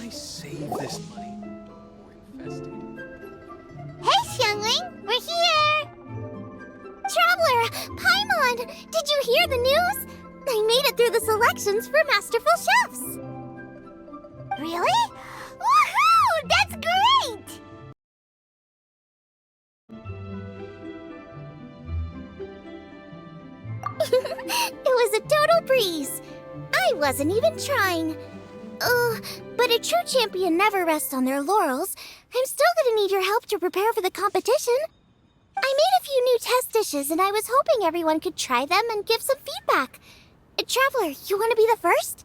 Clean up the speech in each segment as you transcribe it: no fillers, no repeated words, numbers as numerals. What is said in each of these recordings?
I save this money or invest it? Hey, Xiangling, we're here! Traveler, Paimon, did you hear the news? I made it through the selections for Masterful Chefs. Really? Woohoo! That's great! It was a total breeze. I wasn't even trying. But a true champion never rests on their laurels. I'm still gonna need your help to prepare for the competition. I made a few new test dishes, and I was hoping everyone could try them and give some feedback. Traveler, you want to be the first?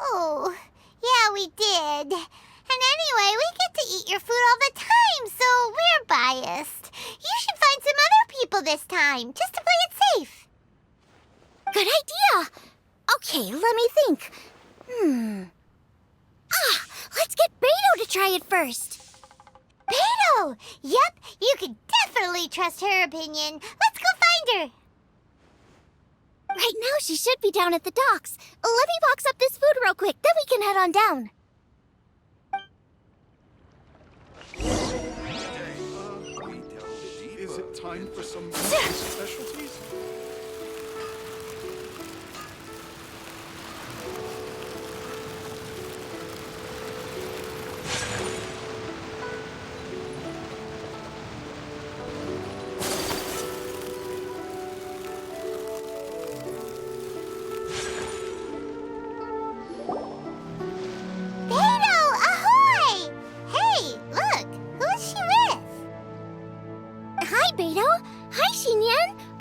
Oh, yeah, we did. And anyway, we get to eat your food all the time, so we're biased. You should find some other people this time, just to play it safe. Good idea. Okay, let me think. Let's get Beto to try it first. Beto! Yep, you can definitely trust her opinion. Let's go find her. Right now, she should be down at the docks. Let me box up this food real quick, then we can head on down. Is it time for some specialties?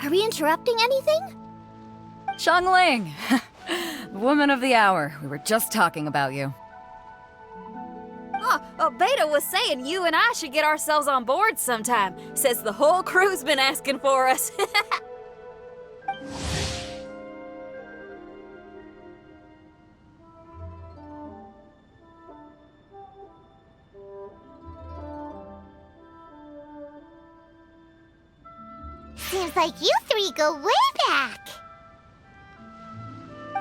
Are we interrupting anything? Xiangling! Woman of the hour. We were just talking about you. Beta was saying you and I should get ourselves on board sometime. Says the whole crew's been asking for us. Seems like you three go way back.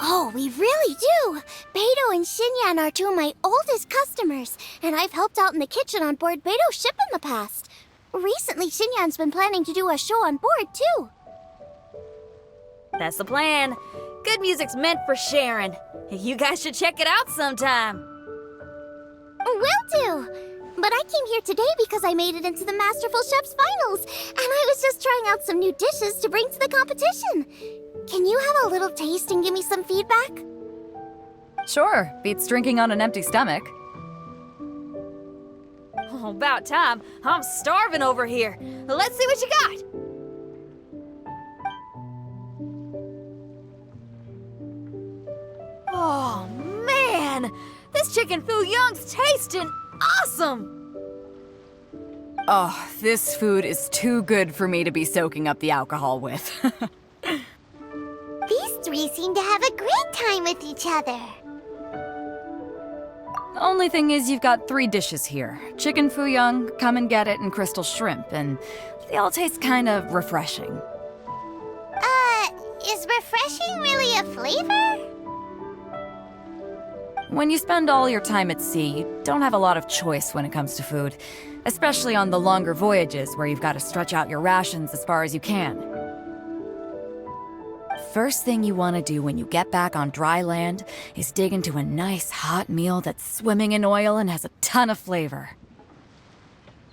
Oh, we really do! Beto and Xinyan are two of my oldest customers, and I've helped out in the kitchen on board Beto's ship in the past. Recently, Xinyan's been planning to do a show on board, too. That's the plan. Good music's meant for sharing. You guys should check it out sometime. Will do! But I came here today because I made it into the Masterful Chef's finals, and I was just trying out some new dishes to bring to the competition. Can you have a little taste and give me some feedback? Sure, beats drinking on an empty stomach. Oh, about time. I'm starving over here. Let's see what you got. Oh, man! This chicken fuyong's tasting awesome! Oh, this food is too good for me to be soaking up the alcohol with. These three seem to have a great time with each other. Only thing is you've got 3 dishes here. Chicken fuyong, come and get it, and crystal shrimp, and they all taste kind of refreshing. Is refreshing really a flavor? When you spend all your time at sea, you don't have a lot of choice when it comes to food, especially on the longer voyages where you've got to stretch out your rations as far as you can. First thing you want to do when you get back on dry land is dig into a nice hot meal that's swimming in oil and has a ton of flavor.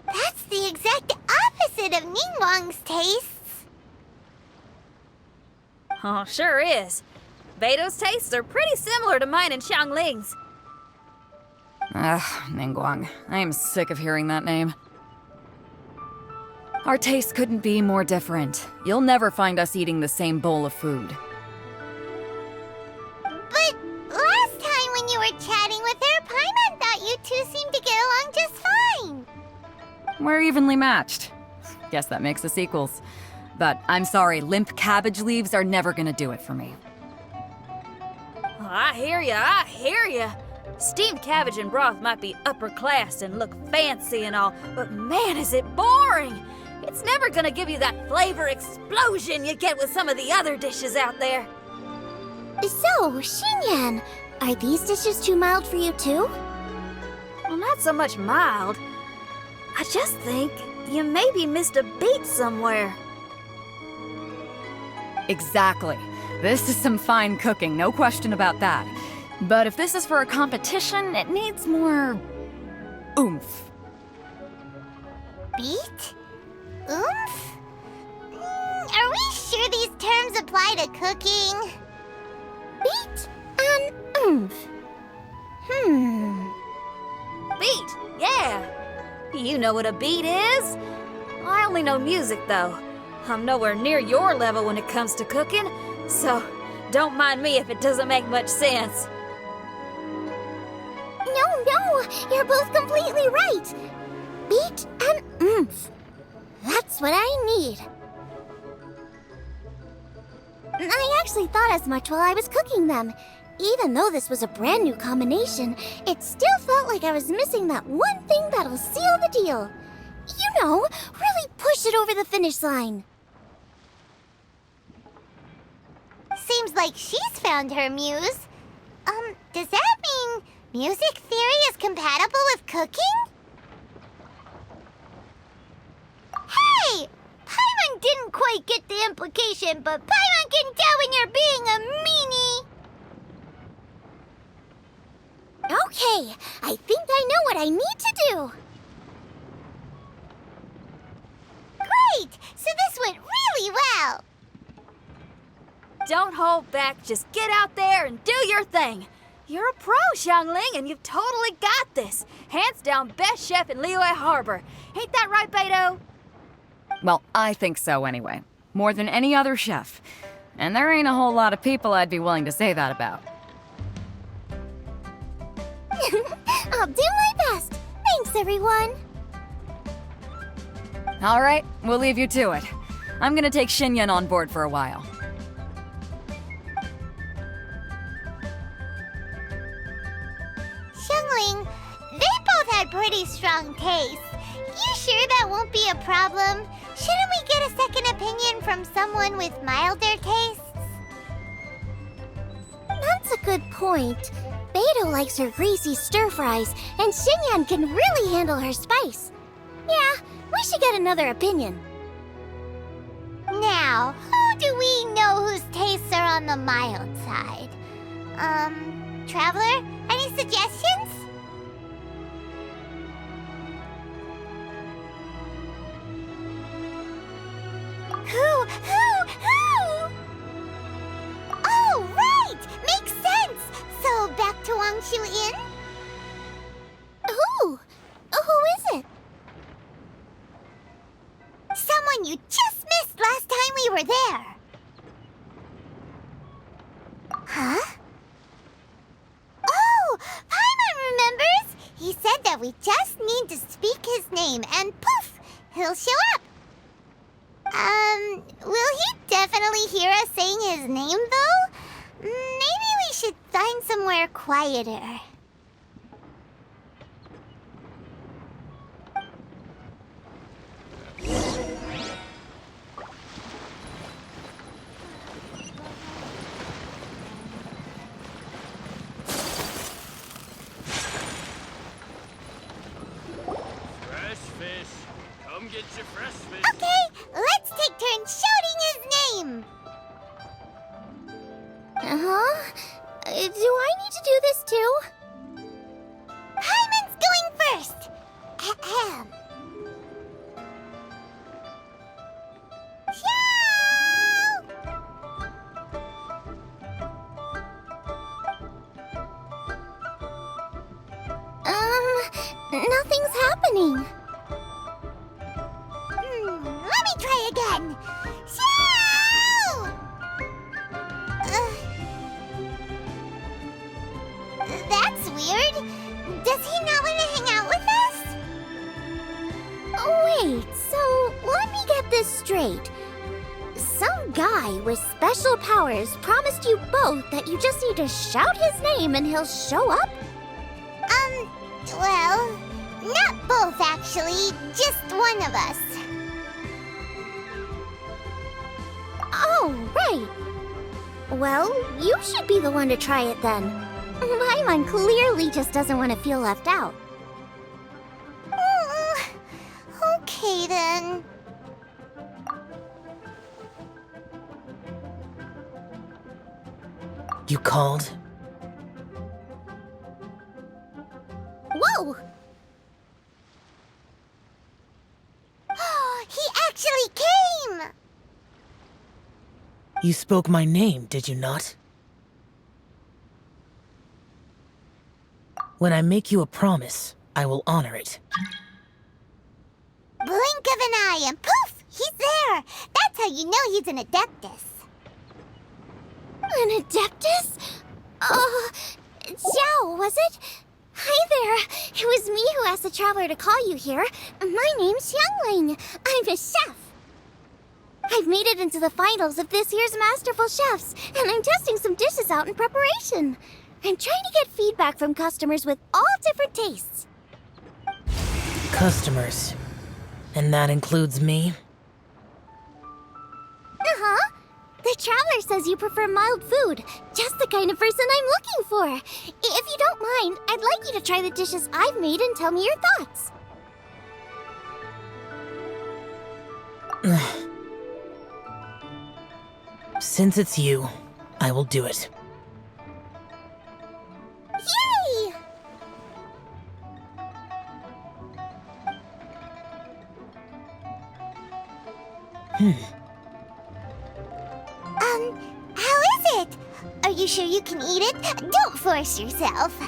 That's the exact opposite of Ningguang's tastes. Oh, sure is. Beto's tastes are pretty similar to mine and Xiangling's. Ugh, Ningguang. I am sick of hearing that name. Our tastes couldn't be more different. You'll never find us eating the same bowl of food. But last time when you were chatting with her, Paimon thought you two seemed to get along just fine. We're evenly matched. Guess that makes us equals. But I'm sorry, limp cabbage leaves are never gonna do it for me. Oh, I hear ya. Steamed cabbage and broth might be upper class and look fancy and all, but man, is it boring! It's never gonna give you that flavor explosion you get with some of the other dishes out there. So, Xinyan, Are these dishes too mild for you too? Well, not so much mild. I just think you maybe missed a beat somewhere. Exactly. This is some fine cooking, no question about that. But if this is for a competition, it needs more oomph. Beat? Oomph? Are we sure these terms apply to cooking? Beat and oomph. Beat, yeah. You know what a beat is? I only know music, though. I'm nowhere near your level when it comes to cooking, so don't mind me if it doesn't make much sense. No, you're both completely right. Beat and oomph. That's what I need. I actually thought as much while I was cooking them. Even though this was a brand new combination, it still felt like I was missing that one thing that'll seal the deal. You know, really push it over the finish line. Seems like she's found her muse. Does that mean music theory is compatible with cooking? Hey! Paimon didn't quite get the implication, but Paimon can tell when you're being a meanie. Okay, I think I know what I need to do. Great! So this went really well. Don't hold back, just get out there and do your thing. You're a pro, Xiangling, and you've totally got this. Hands down best chef in Liyue Harbor. Ain't that right, Beto? Well, I think so anyway. More than any other chef. And there ain't a whole lot of people I'd be willing to say that about. I'll do my best. Thanks, everyone. All right, we'll leave you to it. I'm gonna take Xinyan on board for a while. Xiangling, they both had pretty strong tastes. You sure that won't be a problem? Shouldn't we get a second opinion from someone with milder tastes? That's a good point. Beto likes her greasy stir-fries, and Xinyan can really handle her spice. Yeah, we should get another opinion. Now, who do we know whose tastes are on the mild side? Traveler, any suggestions? Who? Oh, right! Makes sense! So, back to Wangshu Inn? Who? Who is it? Someone you just missed last time we were there. Huh? Oh! Paimon remembers! He said that we just need to speak his name and poof! He'll show up. Will he definitely hear us saying his name, though? Maybe we should find somewhere quieter. Fresh fish. Come get your fresh fish. Okay, let's take turns shouting his name. Uh-huh. Do I need to do this too? Paimon's going first. Ahem. Nothing's happening. Let me try again. Xiao! That's weird. Does he not want to hang out with us? Wait, so let me get this straight. Some guy with special powers promised you both that you just need to shout his name and he'll show up? Well, not both actually, just one of us. Oh, right. Well, you should be the one to try it then. Paimon clearly just doesn't want to feel left out. Okay then. You called? Whoa! He actually came! You spoke my name, did you not? When I make you a promise, I will honor it. Blink of an eye and poof! He's there! That's how you know he's an Adeptus. An Adeptus? Xiao, was it? Hi there. It was me who asked the Traveler to call you here. My name's Xiangling. I'm a chef. I've made it into the finals of this year's Masterful Chefs, and I'm testing some dishes out in preparation. I'm trying to get feedback from customers with all different tastes. Customers. And that includes me? Uh-huh. The Traveler says you prefer mild food. Just the kind of person I'm looking for. If you don't mind, I'd like you to try the dishes I've made and tell me your thoughts. Since it's you, I will do it. Yay! How is it? Are you sure you can eat it? Don't force yourself.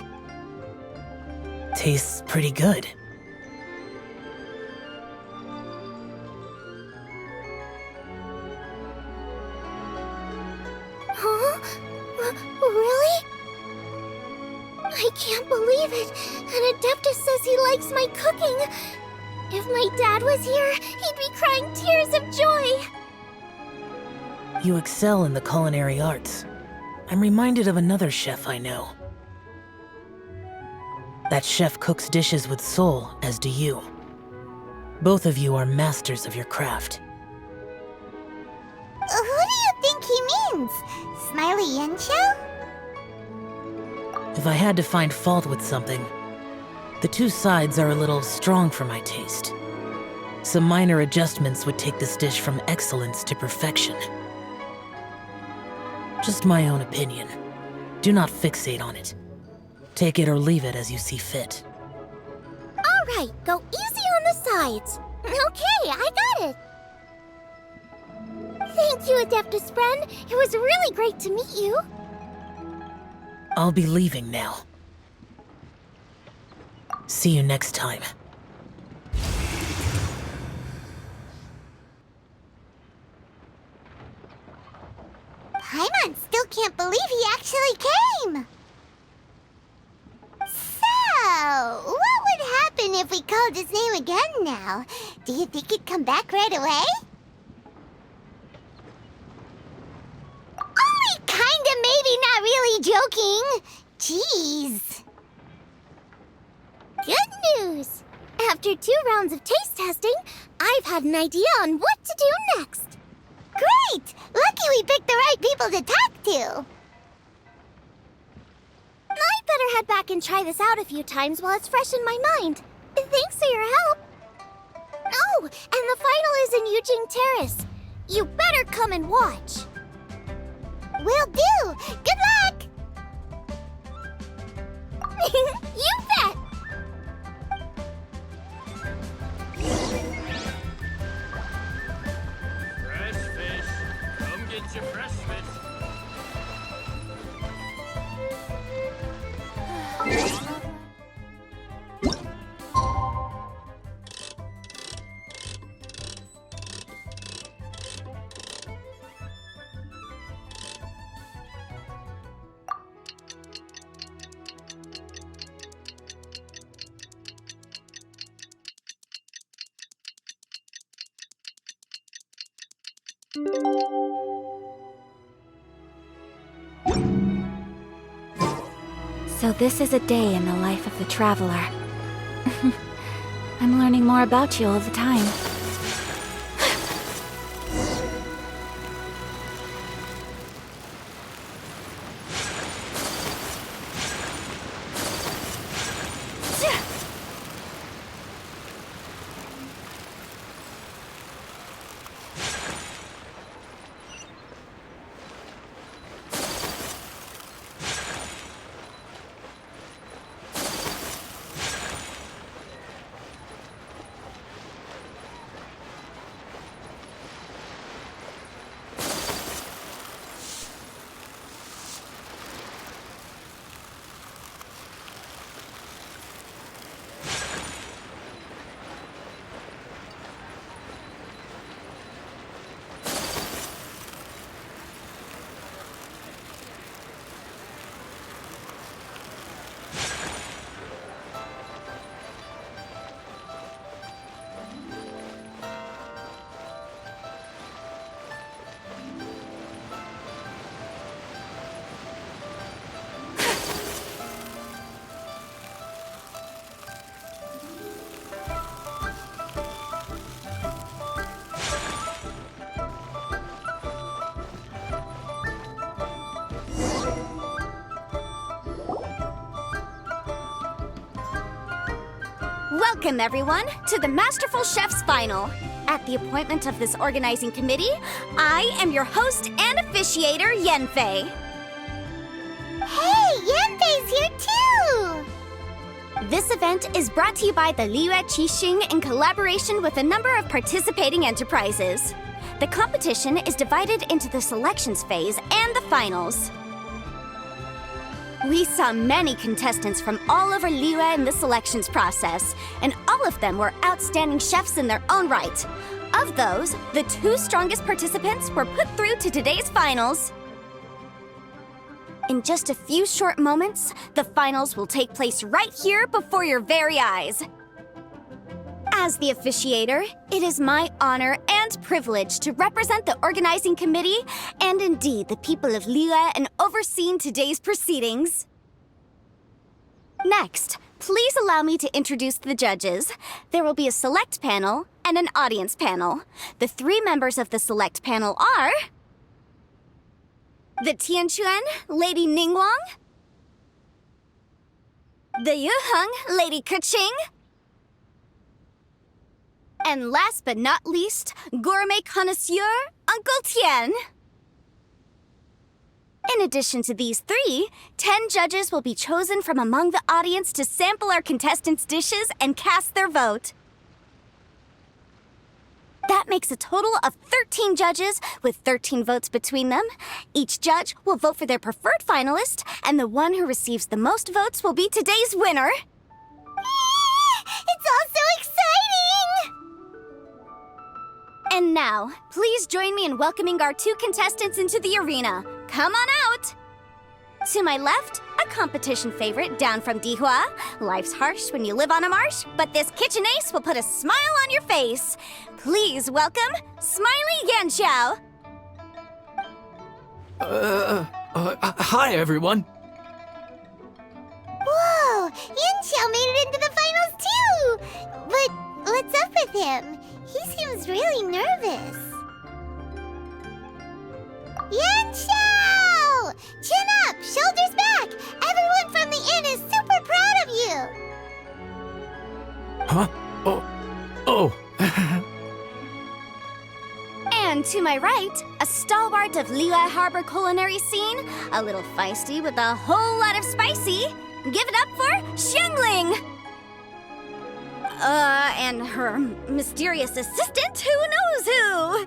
Tastes pretty good. Huh? Really? I can't believe it. An Adeptus says he likes my cooking. If my dad was here, he'd be crying tears of joy. You excel in the culinary arts. I'm reminded of another chef I know. That chef cooks dishes with soul, as do you. Both of you are masters of your craft. Who do you think he means? Smiley Yancho? If I had to find fault with something, the two sides are a little strong for my taste. Some minor adjustments would take this dish from excellence to perfection. Just my own opinion. Do not fixate on it. Take it or leave it as you see fit. All right, go easy on the sides. Okay, I got it. Thank you, Adeptus friend. It was really great to meet you. I'll be leaving now. See you next time. Paimon still can't believe he actually came. So, what would happen if we called his name again now? Do you think he'd come back right away? Only kinda, maybe, not really joking. Jeez. Good news! After 2 rounds of taste testing, I've had an idea on what to do next. Great! Lucky we picked the right people to talk to. I'd better head back and try this out a few times while it's fresh in my mind. Thanks for your help. Oh, and the final is in Yujing Terrace. You better come and watch. Will do. Good luck. You bet. Fresh fish. Come get your fresh fish. So this is a day in the life of the Traveler. I'm learning more about you all the time. Welcome, everyone, to the Masterful Chef's Final. At the appointment of this organizing committee, I am your host and officiator, Yanfei. Hey, Yanfei's here too! This event is brought to you by the Liyue Qixing in collaboration with a number of participating enterprises. The competition is divided into the selections phase and the finals. We saw many contestants from all over Liyue in the selections process, and all of them were outstanding chefs in their own right. Of those, the 2 strongest participants were put through to today's finals. In just a few short moments, the finals will take place right here before your very eyes. As the officiator, it is my honor and privilege to represent the organizing committee and indeed the people of Liyue in overseeing today's proceedings. Next, please allow me to introduce the judges. There will be a select panel and an audience panel. The 3 members of the select panel are the Tianquan, Lady Ningguang, the Yuheng, Lady Keqing, and last but not least, gourmet connoisseur, Uncle Tian. In addition to these 3, 10 judges will be chosen from among the audience to sample our contestants' dishes and cast their vote. That makes a total of 13 judges with 13 votes between them. Each judge will vote for their preferred finalist, and the one who receives the most votes will be today's winner. It's all so exciting! And now, please join me in welcoming our 2 contestants into the arena. Come on out! To my left, a competition favorite down from Dihua. Life's harsh when you live on a marsh, but this kitchen ace will put a smile on your face. Please welcome Smiley Yanxiao. Hi, everyone. Whoa! Yanxiao made it into the finals too! But what's up with him? He seems really nervous. Yanxiao! Chin up! Shoulders back! Everyone from the inn is super proud of you! Huh? Oh. And to my right, a stalwart of Liyue Harbor culinary scene, a little feisty with a whole lot of spicy. Give it up for Xiangling! And her mysterious assistant, who knows who?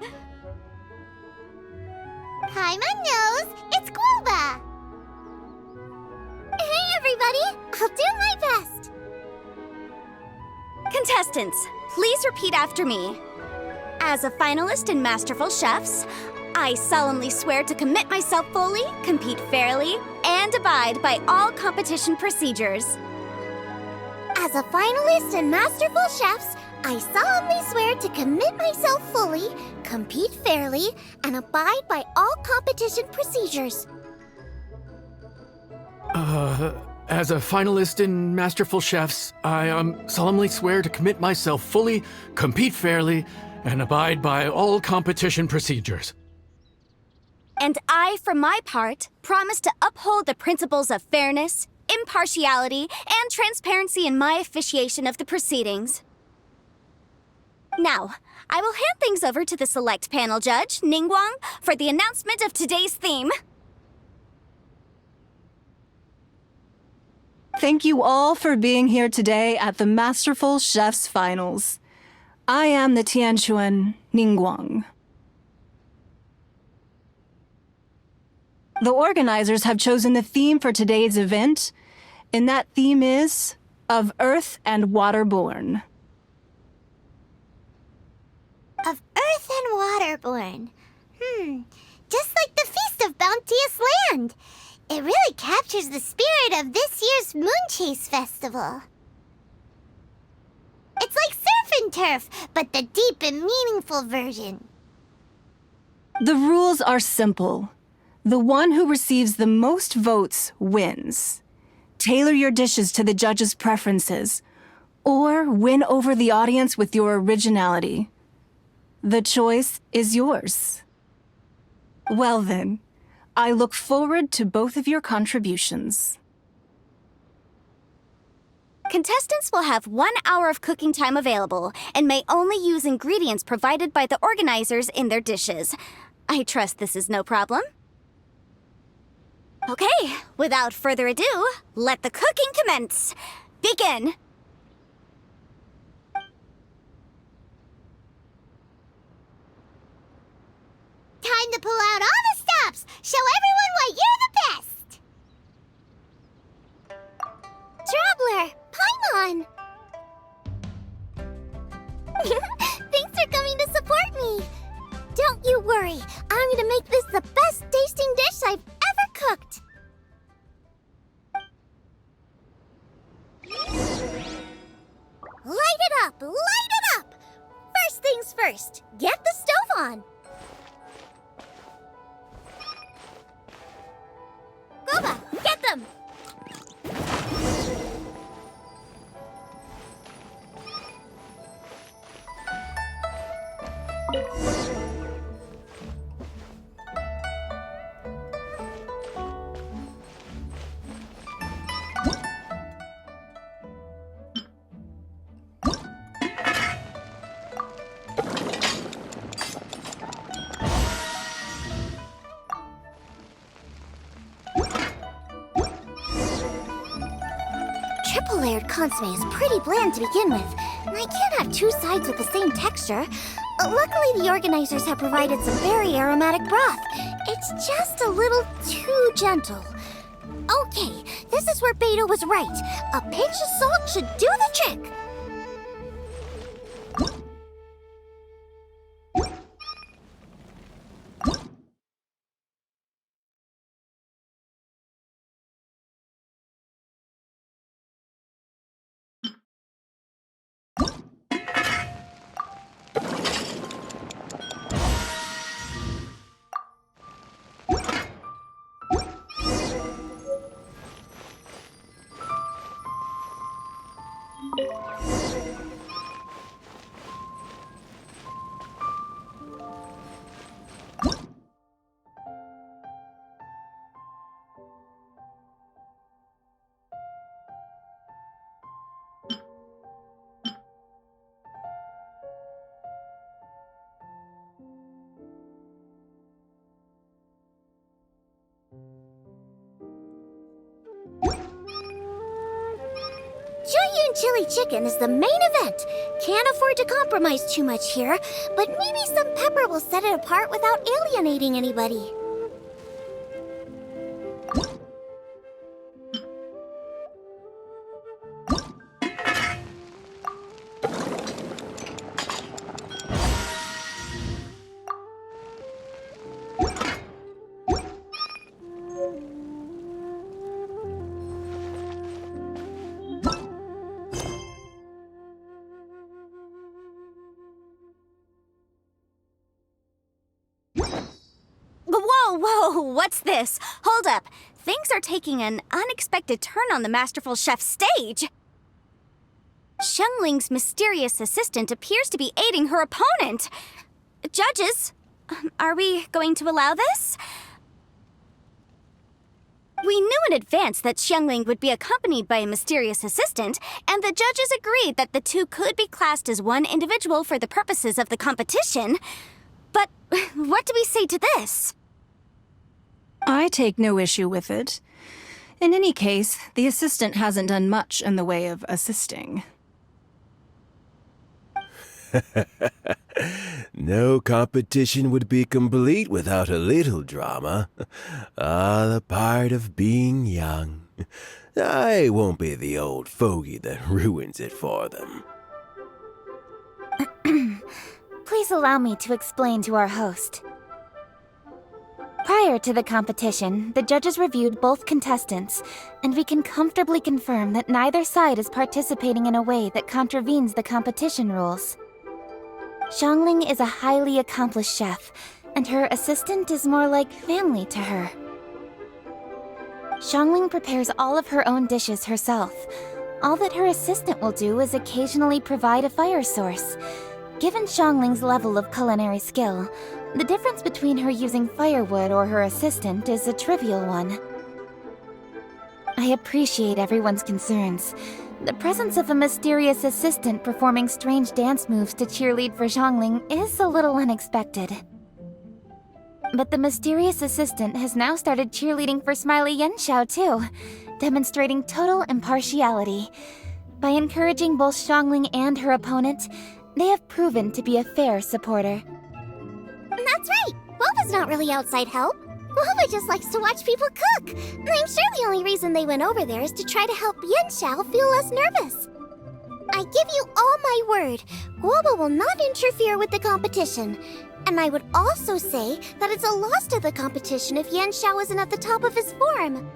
Hi, my nose! It's Guoba! Hey, everybody! I'll do my best! Contestants, please repeat after me. As a finalist in Masterful Chefs, I solemnly swear to commit myself fully, compete fairly, and abide by all competition procedures. As a finalist in Masterful Chefs, I solemnly swear to commit myself fully, compete fairly, and abide by all competition procedures. As a finalist in Masterful Chefs, I solemnly swear to commit myself fully, compete fairly, and abide by all competition procedures. And I, for my part, promise to uphold the principles of fairness, impartiality, and transparency in my officiation of the proceedings. Now, I will hand things over to the select panel judge, Ningguang, for the announcement of today's theme. Thank you all for being here today at the Masterful Chef's Finals. I am the Tianquan Ningguang. The organizers have chosen the theme for today's event, and that theme is Of Earth and Waterborn. Of Earth and Waterborn. Just like the Feast of Bounteous Land. It really captures the spirit of this year's Moon Chase Festival. It's like surf and turf, but the deep and meaningful version. The rules are simple. The one who receives the most votes wins. Tailor your dishes to the judges' preferences, or win over the audience with your originality. The choice is yours. Well then, I look forward to both of your contributions. Contestants will have 1 hour of cooking time available and may only use ingredients provided by the organizers in their dishes. I trust this is no problem. Okay, without further ado, let the cooking commence. Begin! Time to pull out all the stops! Show everyone why you're the best! Traveler, Paimon! Thanks for coming to support me! Don't you worry, I'm gonna make this the best tasting dish I've ever cooked! Light it up! Light it up! First things first, get the stove on! Goba, get them! Triple-layered consomme is pretty bland to begin with, and I can't have two sides with the same texture. Luckily, the organizers have provided some very aromatic broth. It's just a little too gentle. Okay, this is where Beto was right. A pinch of salt should do the trick. Jueyun chili chicken is the main event. Can't afford to compromise too much here, but maybe some pepper will set it apart without alienating anybody. Whoa, what's this? Hold up. Things are taking an unexpected turn on the Masterful Chef's stage. Xiangling's mysterious assistant appears to be aiding her opponent. Judges, are we going to allow this? We knew in advance that Xiangling would be accompanied by a mysterious assistant, and the judges agreed that the two could be classed as one individual for the purposes of the competition. But what do we say to this? I take no issue with it. In any case, the assistant hasn't done much in the way of assisting. No competition would be complete without a little drama. All a part of being young. I won't be the old fogey that ruins it for them. Please allow me to explain to our host. Prior to the competition, the judges reviewed both contestants, and we can comfortably confirm that neither side is participating in a way that contravenes the competition rules. Xiangling is a highly accomplished chef, and her assistant is more like family to her. Xiangling prepares all of her own dishes herself. All that her assistant will do is occasionally provide a fire source. Given Xiangling's level of culinary skill, the difference between her using firewood or her assistant is a trivial one. I appreciate everyone's concerns, The presence of a mysterious assistant performing strange dance moves to cheerlead for Xiangling is a little unexpected. But the mysterious assistant has now started cheerleading for Smiley Yenshao too, demonstrating total impartiality. By encouraging both Xiangling and her opponent, they have proven to be a fair supporter. That's right! Guoba's not really outside help. Guoba just likes to watch people cook. I'm sure the only reason they went over there is to try to help Yenshao feel less nervous. I give you all my word, Guoba will not interfere with the competition. And I would also say that it's a loss to the competition if Yenshao isn't at the top of his form.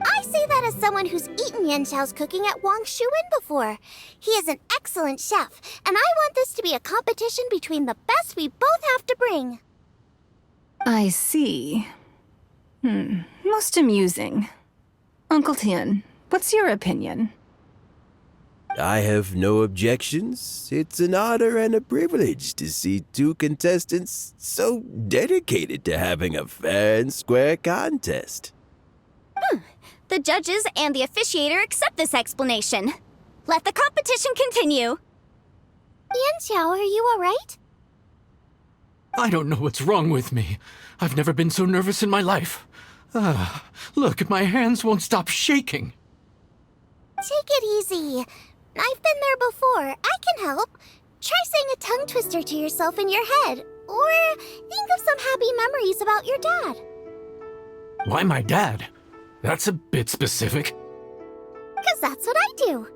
I say that as someone who's eaten Yenshao's cooking at Wang Shuin before. He is an excellent chef, and I want this to be a competition between the best we both have to bring. I see. Most amusing. Uncle Tian, what's your opinion? I have no objections. It's an honor and a privilege to see two contestants so dedicated to having a fair and square contest. The judges and the officiator accept this explanation. Let the competition continue. Yanxiao, are you alright? I don't know what's wrong with me. I've never been so nervous in my life. Look, my hands won't stop shaking. Take it easy. I've been there before. I can help. Try saying a tongue twister to yourself in your head. Or think of some happy memories about your dad. Why my dad? That's a bit specific. 'Cause that's what I do.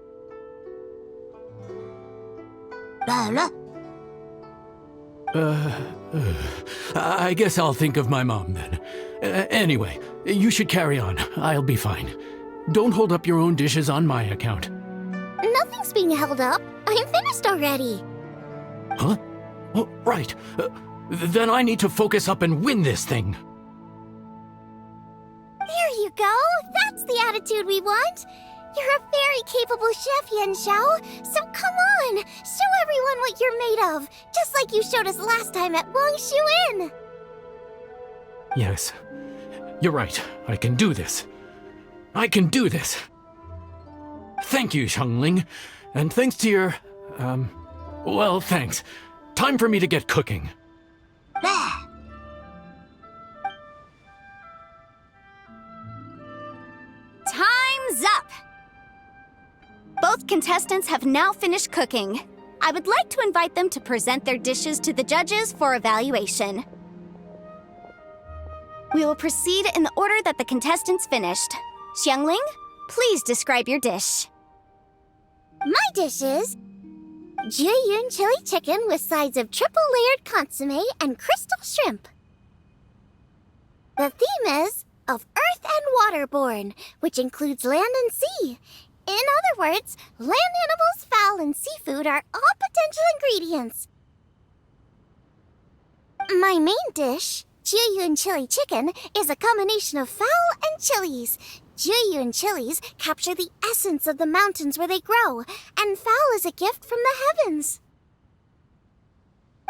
I guess I'll think of my mom then. Anyway, you should carry on. I'll be fine. Don't hold up your own dishes on my account. Nothing's being held up. I'm finished already. Huh? Oh, right. Then I need to focus up and win this thing. There you go. That's the attitude we want. You're a very capable chef, Yenshao. So come on, show everyone what you're made of, just like you showed us last time at Wang Shuin. Yes, you're right. I can do this. I can do this. Thank you, Xiangling. And thanks to your, well, thanks. Time for me to get cooking. Time's up! Both contestants have now finished cooking. I would like to invite them to present their dishes to the judges for evaluation. We will proceed in the order that the contestants finished. Xiangling, please describe your dish. My dish is Juyun chili chicken with sides of triple-layered consommé and crystal shrimp. The theme is of earth and waterborne, which includes land and sea. In other words, land animals, fowl, and seafood are all potential ingredients. My main dish, Juyun chili chicken, is a combination of fowl and chilies. Juyun chilies capture the essence of the mountains where they grow, and fowl is a gift from the heavens.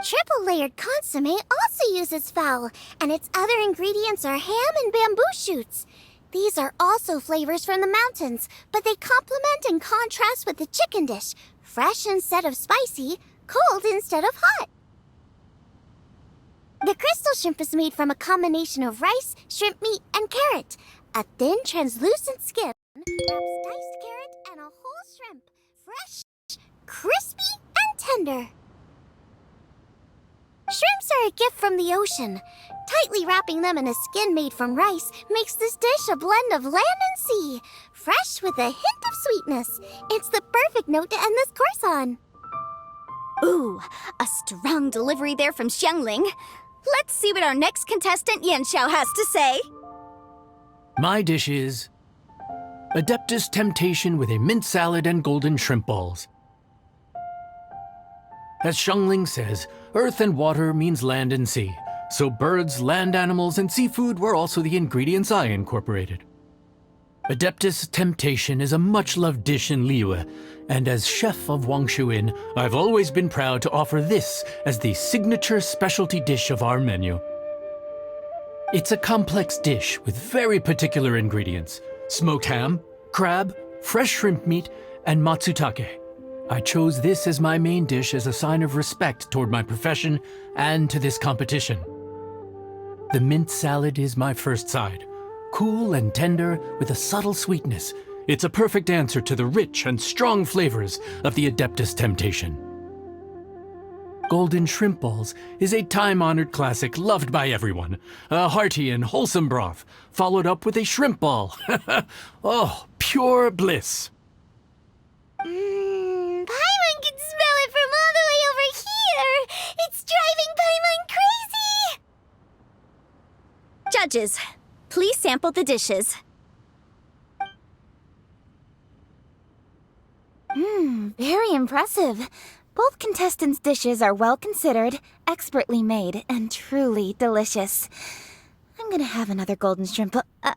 Triple-layered consommé also uses fowl, and its other ingredients are ham and bamboo shoots. These are also flavors from the mountains, but they complement and contrast with the chicken dish, fresh instead of spicy, cold instead of hot. The crystal shrimp is made from a combination of rice, shrimp meat, and carrot. A thin, translucent skin wraps diced carrot and a whole shrimp, fresh, crispy, and tender. Shrimps are a gift from the ocean. Tightly wrapping them in a skin made from rice makes this dish a blend of land and sea, fresh with a hint of sweetness. It's the perfect note to end this course on. Ooh, a strong delivery there from Xiangling. Let's see what our next contestant Yenshao has to say. My dish is Adeptus Temptation with a mint salad and golden shrimp balls. As Xiangling says, earth and water means land and sea. So birds, land animals, and seafood were also the ingredients I incorporated. Adeptus Temptation is a much-loved dish in Liyue, and as chef of Wang Shuin, I've always been proud to offer this as the signature specialty dish of our menu. It's a complex dish with very particular ingredients: smoked ham, crab, fresh shrimp meat, and matsutake. I chose this as my main dish as a sign of respect toward my profession and to this competition. The mint salad is my first side. Cool and tender with a subtle sweetness, it's a perfect answer to the rich and strong flavors of the Adeptus Temptation. Golden shrimp balls is a time-honored classic loved by everyone. A hearty and wholesome broth, followed up with a shrimp ball. Oh, pure bliss. Paimon can smell it from all the way over here! It's driving Paimon crazy! Judges, please sample the dishes. Very impressive. Both contestants' dishes are well considered, expertly made, and truly delicious. I'm gonna have another golden shrimp. I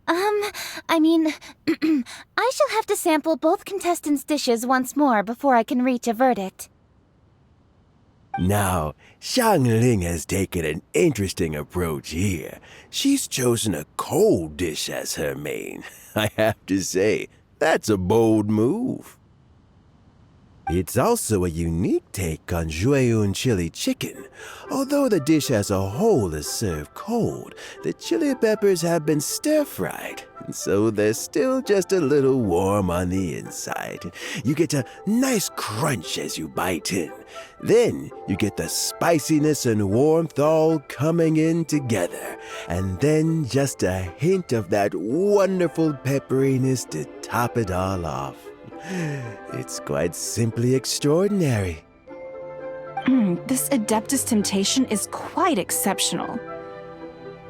shall have to sample both contestants' dishes once more before I can reach a verdict. Now, Xiangling has taken an interesting approach here. She's chosen a cold dish as her main. I have to say, that's a bold move. It's also a unique take on Jueyun chili chicken. Although the dish as a whole is served cold, the chili peppers have been stir-fried, and so they're still just a little warm on the inside. You get a nice crunch as you bite in. Then you get the spiciness and warmth all coming in together, and then just a hint of that wonderful pepperiness to top it all off. It's quite simply extraordinary. This Adeptus Temptation is quite exceptional.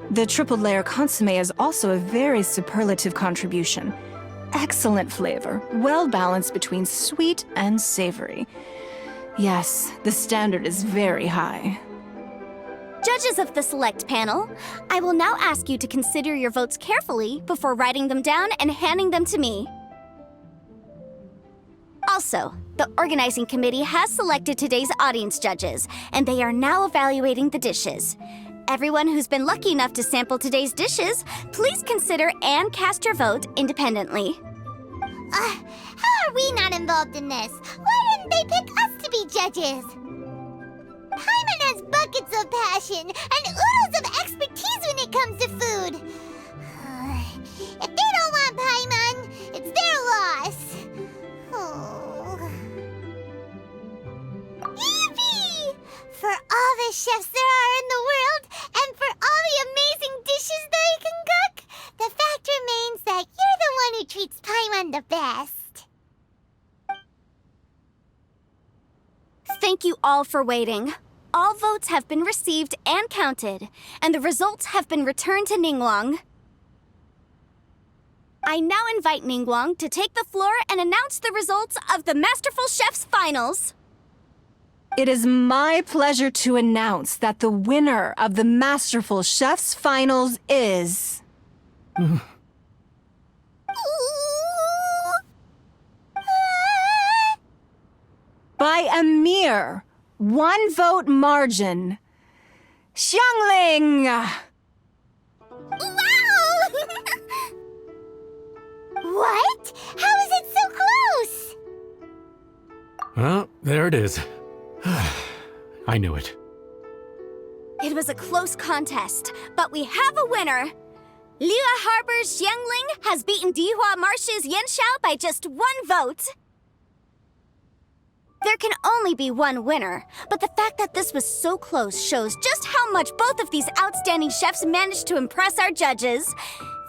The triple layer consomme is also a very superlative contribution. Excellent flavor, well balanced between sweet and savory. Yes, the standard is very high. Judges of the select panel, I will now ask you to consider your votes carefully before writing them down and handing them to me. Also, the organizing committee has selected today's audience judges, and they are now evaluating the dishes. Everyone who's been lucky enough to sample today's dishes, please consider and cast your vote independently. How are we not involved in this? Why didn't they pick us to be judges? Paimon has buckets of passion and oodles of expertise when it comes to food. If they don't want Paimon, it's their loss. Yippee! For all the chefs there are in the world, and for all the amazing dishes they can cook, the fact remains that you're the one who treats Paimon the best. Thank you all for waiting. All votes have been received and counted, and the results have been returned to Ningguang. I now invite Ningguang to take the floor and announce the results of the Masterful Chef's Finals. It is my pleasure to announce that the winner of the Masterful Chef's Finals is... by a mere 1 vote margin, Xiangling! Wow! What? How is it so close? Well, there it is. I knew it. It was a close contest, but we have a winner. Liyue Harbor's Xiangling has beaten Dihua Marsh's Yanxiao by just 1 vote. There can only be one winner, but the fact that this was so close shows just how much both of these outstanding chefs managed to impress our judges.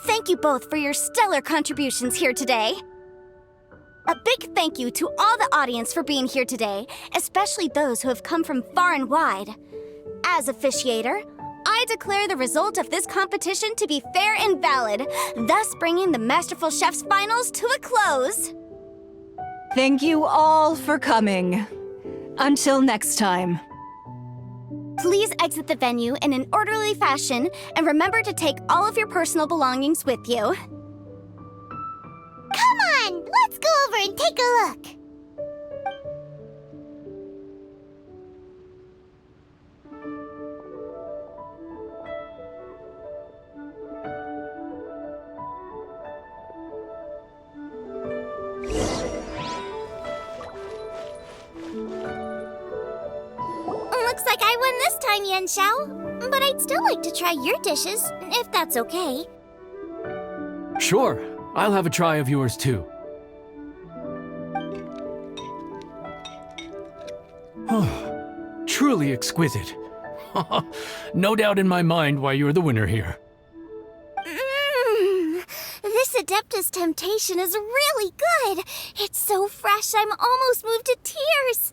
Thank you both for your stellar contributions here today. A big thank you to all the audience for being here today, especially those who have come from far and wide. As officiator, I declare the result of this competition to be fair and valid, thus bringing the Masterful Chef's Finals to a close. Thank you all for coming. Until next time. Please exit the venue in an orderly fashion, and remember to take all of your personal belongings with you. Come on, let's go over and take a look. time, Yan Xiao, but I'd still like to try your dishes, if that's okay. Sure, I'll have a try of yours too. Truly exquisite. No doubt in my mind why you're the winner here. This Adeptus Temptation is really good. It's so fresh, I'm almost moved to tears.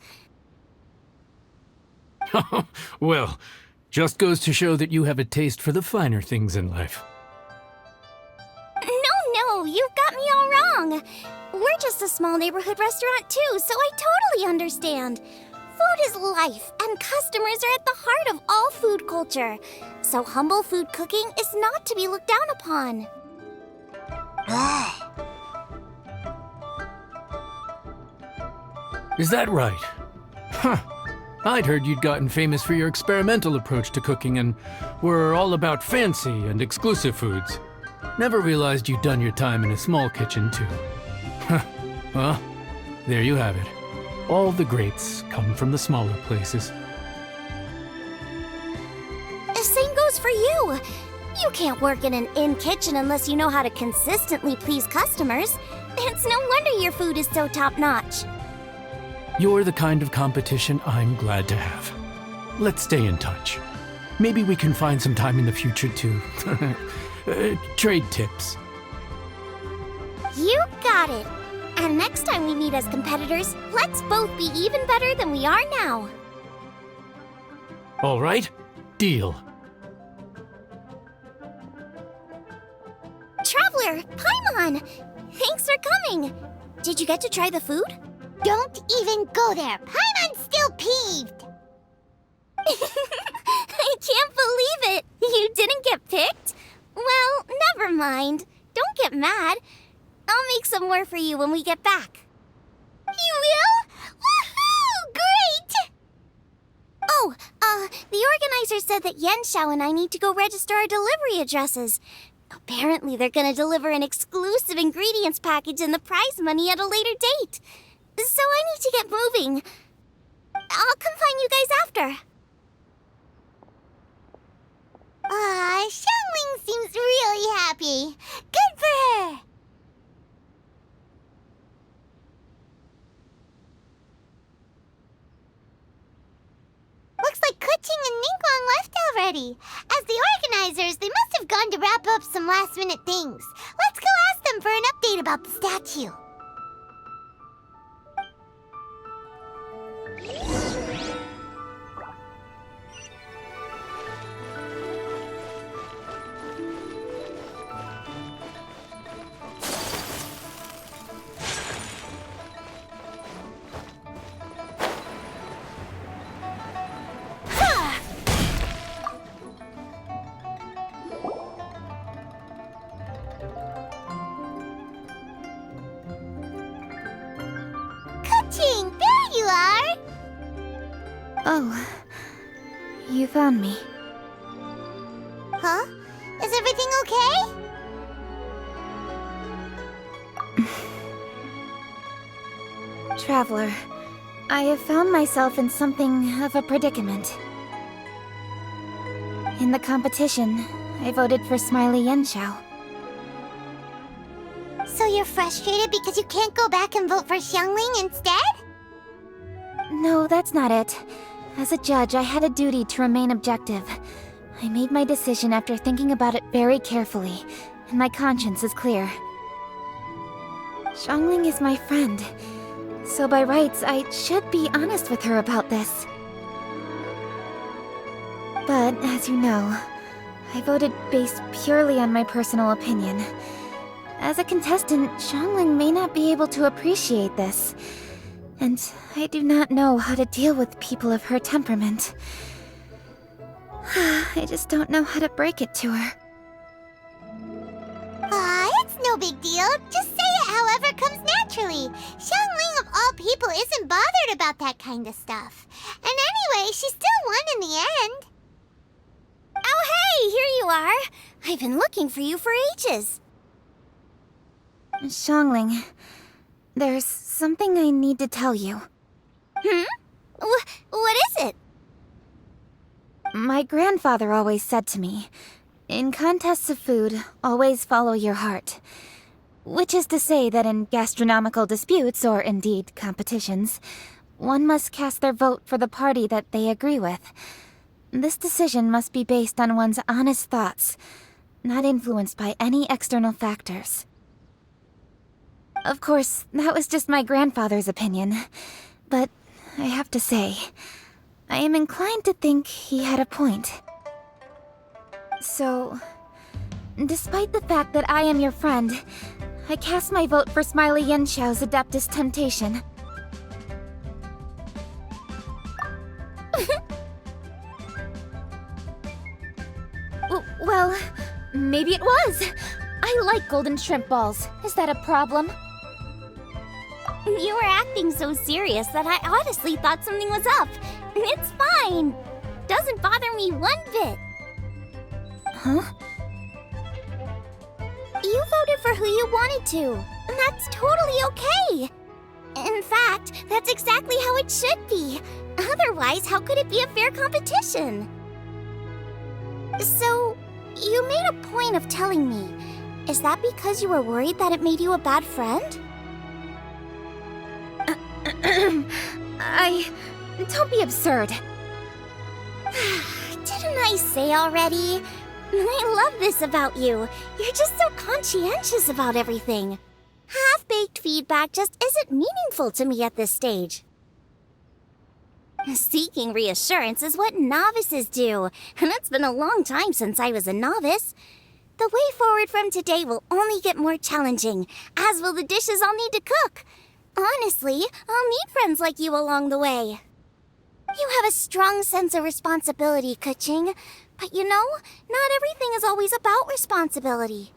Well, just goes to show that you have a taste for the finer things in life. No, you've got me all wrong. We're just a small neighborhood restaurant too, so I totally understand. Food is life, and customers are at the heart of all food culture. So humble food cooking is not to be looked down upon. Is that right? Huh. I'd heard you'd gotten famous for your experimental approach to cooking and were all about fancy and exclusive foods. Never realized you'd done your time in a small kitchen, too. Well, there you have it. All the greats come from the smaller places. The same goes for you. You can't work in an inn kitchen unless you know how to consistently please customers. It's no wonder your food is so top-notch. You're the kind of competition I'm glad to have. Let's stay in touch. Maybe we can find some time in the future to trade tips. You got it. And next time we meet as competitors, let's both be even better than we are now. All right, deal. Traveler, Paimon! Thanks for coming. Did you get to try the food? Don't even go there. Paimon's still peeved. I can't believe it! You didn't get picked? Well, never mind. Don't get mad. I'll make some more for you when we get back. You will? Woohoo! Great! Oh, the organizer said that Yan Xiao and I need to go register our delivery addresses. Apparently they're gonna deliver an exclusive ingredients package and the prize money at a later date. So I need to get moving. I'll come find you guys after. Xiangling seems really happy. Good for her. Looks like Kuching and Ningguang left already. As the organizers, they must have gone to wrap up some last-minute things. Let's go ask them for an update about the statue. Kuching, there you are! Oh, you found me. Huh? Is everything okay? Traveler, I have found myself in something of a predicament. In the competition, I voted for Smiley Yenshao. So you're frustrated because you can't go back and vote for Xiangling instead? No, that's not it. As a judge, I had a duty to remain objective. I made my decision after thinking about it very carefully, and my conscience is clear. Xiangling is my friend, so by rights, I should be honest with her about this. But, as you know, I voted based purely on my personal opinion. As a contestant, Xiangling may not be able to appreciate this. And I do not know how to deal with people of her temperament. I just don't know how to break it to her. It's no big deal. Just say it however comes naturally. Xiangling of all people isn't bothered about that kind of stuff. And anyway, she still won in the end. Oh, hey, here you are. I've been looking for you for ages. Xiangling, there's something I need to tell you. What is it? My grandfather always said to me, in contests of food, always follow your heart. Which is to say that in gastronomical disputes, or indeed competitions, one must cast their vote for the party that they agree with. This decision must be based on one's honest thoughts, not influenced by any external factors. Of course, that was just my grandfather's opinion, but I have to say, I am inclined to think he had a point. So, despite the fact that I am your friend, I cast my vote for Smiley Yenxiao's Adeptus Temptation. Well, maybe it was. I like golden shrimp balls. Is that a problem? You were acting so serious that I honestly thought something was up. It's fine. Doesn't bother me one bit. Huh? You voted for who you wanted to, and that's totally okay. In fact, that's exactly how it should be. Otherwise, how could it be a fair competition? So, you made a point of telling me. Is that because you were worried that it made you a bad friend? Don't be absurd. Didn't I say already? I love this about you. You're just so conscientious about everything. Half-baked feedback just isn't meaningful to me at this stage. Seeking reassurance is what novices do, and it's been a long time since I was a novice. The way forward from today will only get more challenging, as will the dishes I'll need to cook. Honestly, I'll need friends like you along the way. You have a strong sense of responsibility, Keqing. But you know, not everything is always about responsibility.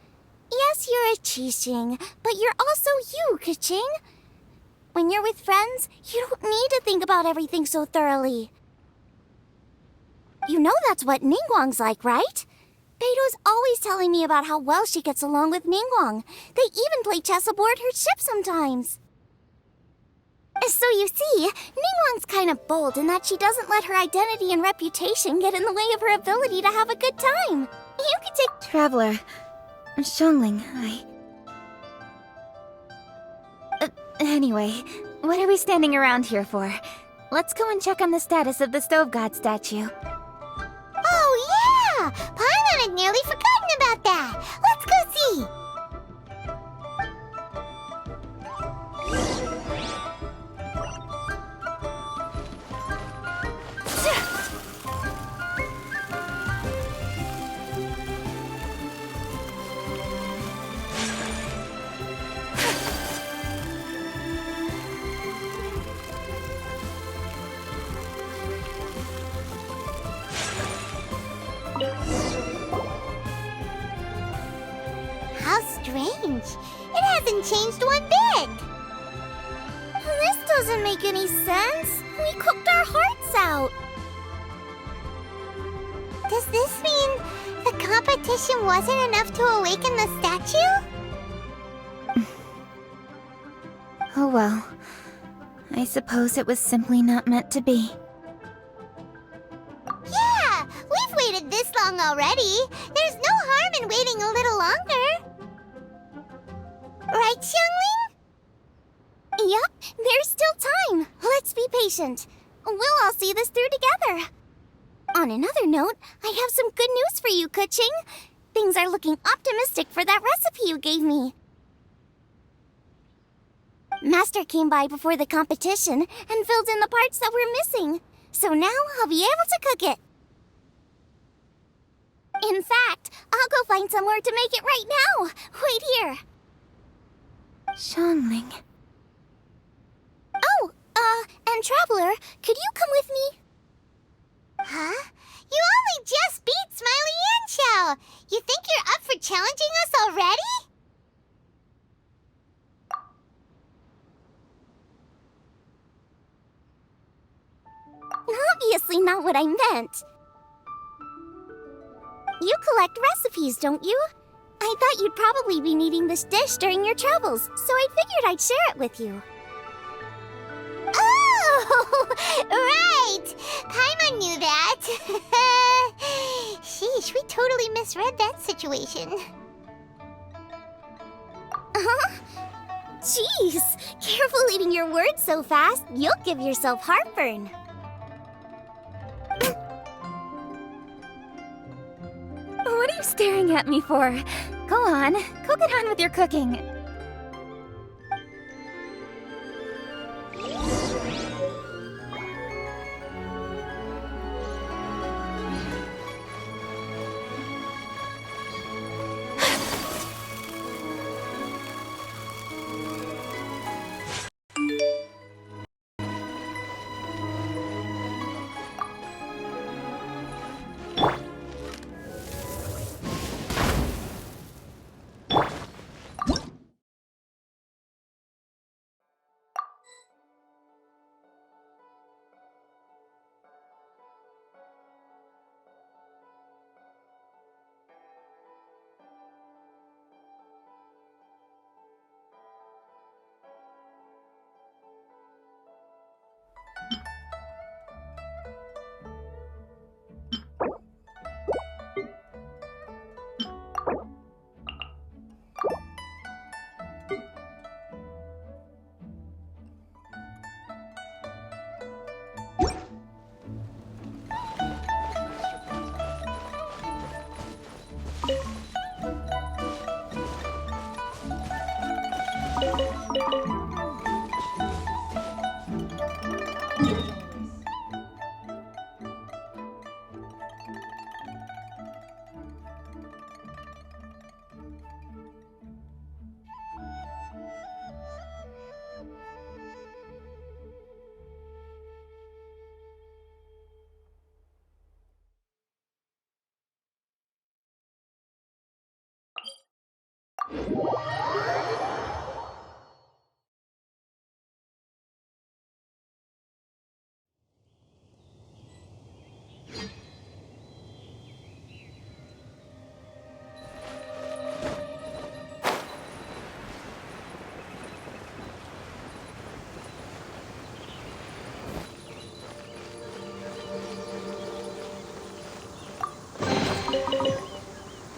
Yes, you're a Qixing, but you're also you, Keqing. When you're with friends, you don't need to think about everything so thoroughly. You know that's what Ningguang's like, right? Beido's always telling me about how well she gets along with Ningguang. They even play chess aboard her ship sometimes. So you see, Ningguang's kind of bold in that she doesn't let her identity and reputation get in the way of her ability to have a good time. You could take... Traveler, Xiangling, Anyway, what are we standing around here for? Let's go and check on the status of the Stove God statue. Oh yeah! Paimon had nearly forgotten about that! Let's go see! How strange. It hasn't changed one bit. This doesn't make any sense. We cooked our hearts out. Does this mean the competition wasn't enough to awaken the statue? Oh well. I suppose it was simply not meant to be. Yeah, we've waited this long already. There's no harm in waiting a little longer. Right, Xiangling? Yup, there's still time. Let's be patient. We'll all see this through together. On another note, I have some good news for you, Keqing. Things are looking optimistic for that recipe you gave me. Master came by before the competition and filled in the parts that were missing. So now I'll be able to cook it. In fact, I'll go find somewhere to make it right now. Wait here. Xiangling. Oh, and Traveler, could you come with me? Huh? You only just beat Smiley Yanxiao. You think you're up for challenging us already? Obviously not what I meant. You collect recipes, don't you? I thought you'd probably be needing this dish during your travels, so I figured I'd share it with you. Oh! Oh, right! Paimon knew that. Sheesh, we totally misread that situation. Huh? Jeez, careful eating your words so fast. You'll give yourself heartburn. What are you staring at me for? Go on, go get on with your cooking.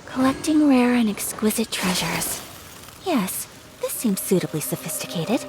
Collecting rare and exquisite treasures. Yes, this seems suitably sophisticated.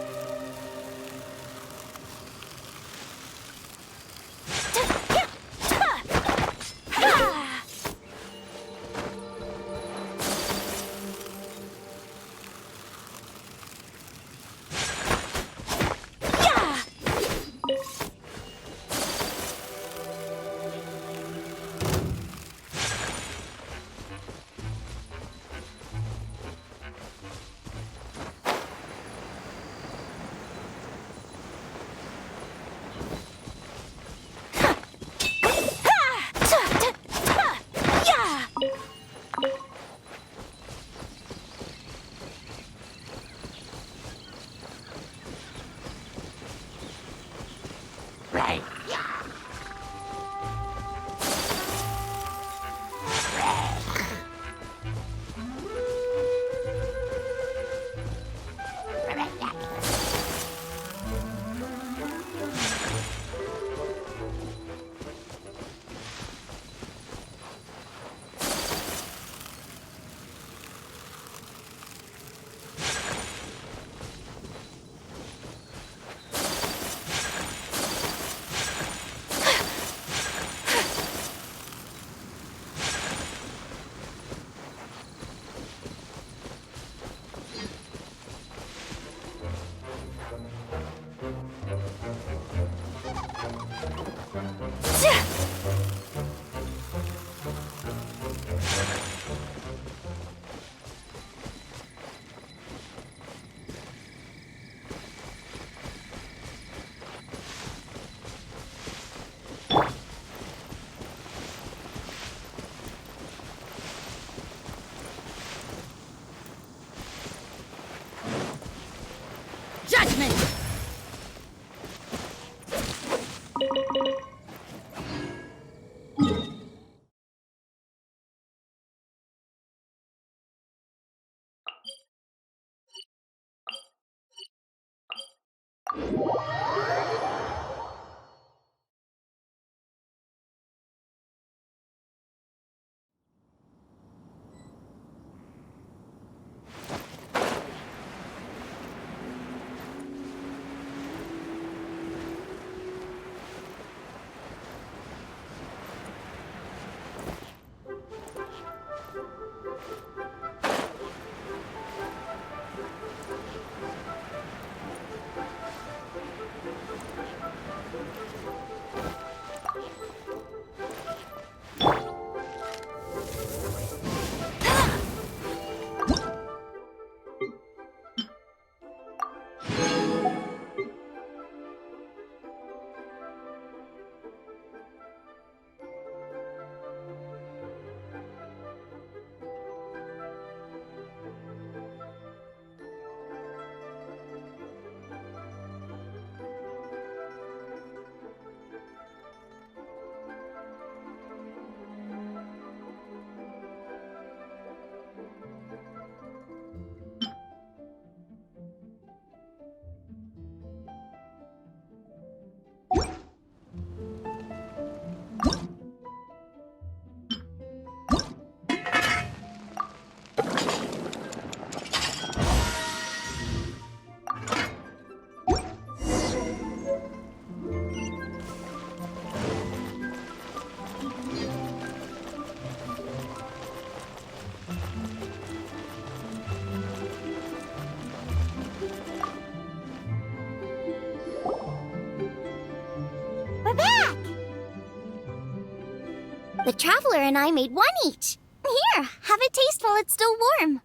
Traveler and I made one each. Here, have a taste while it's still warm.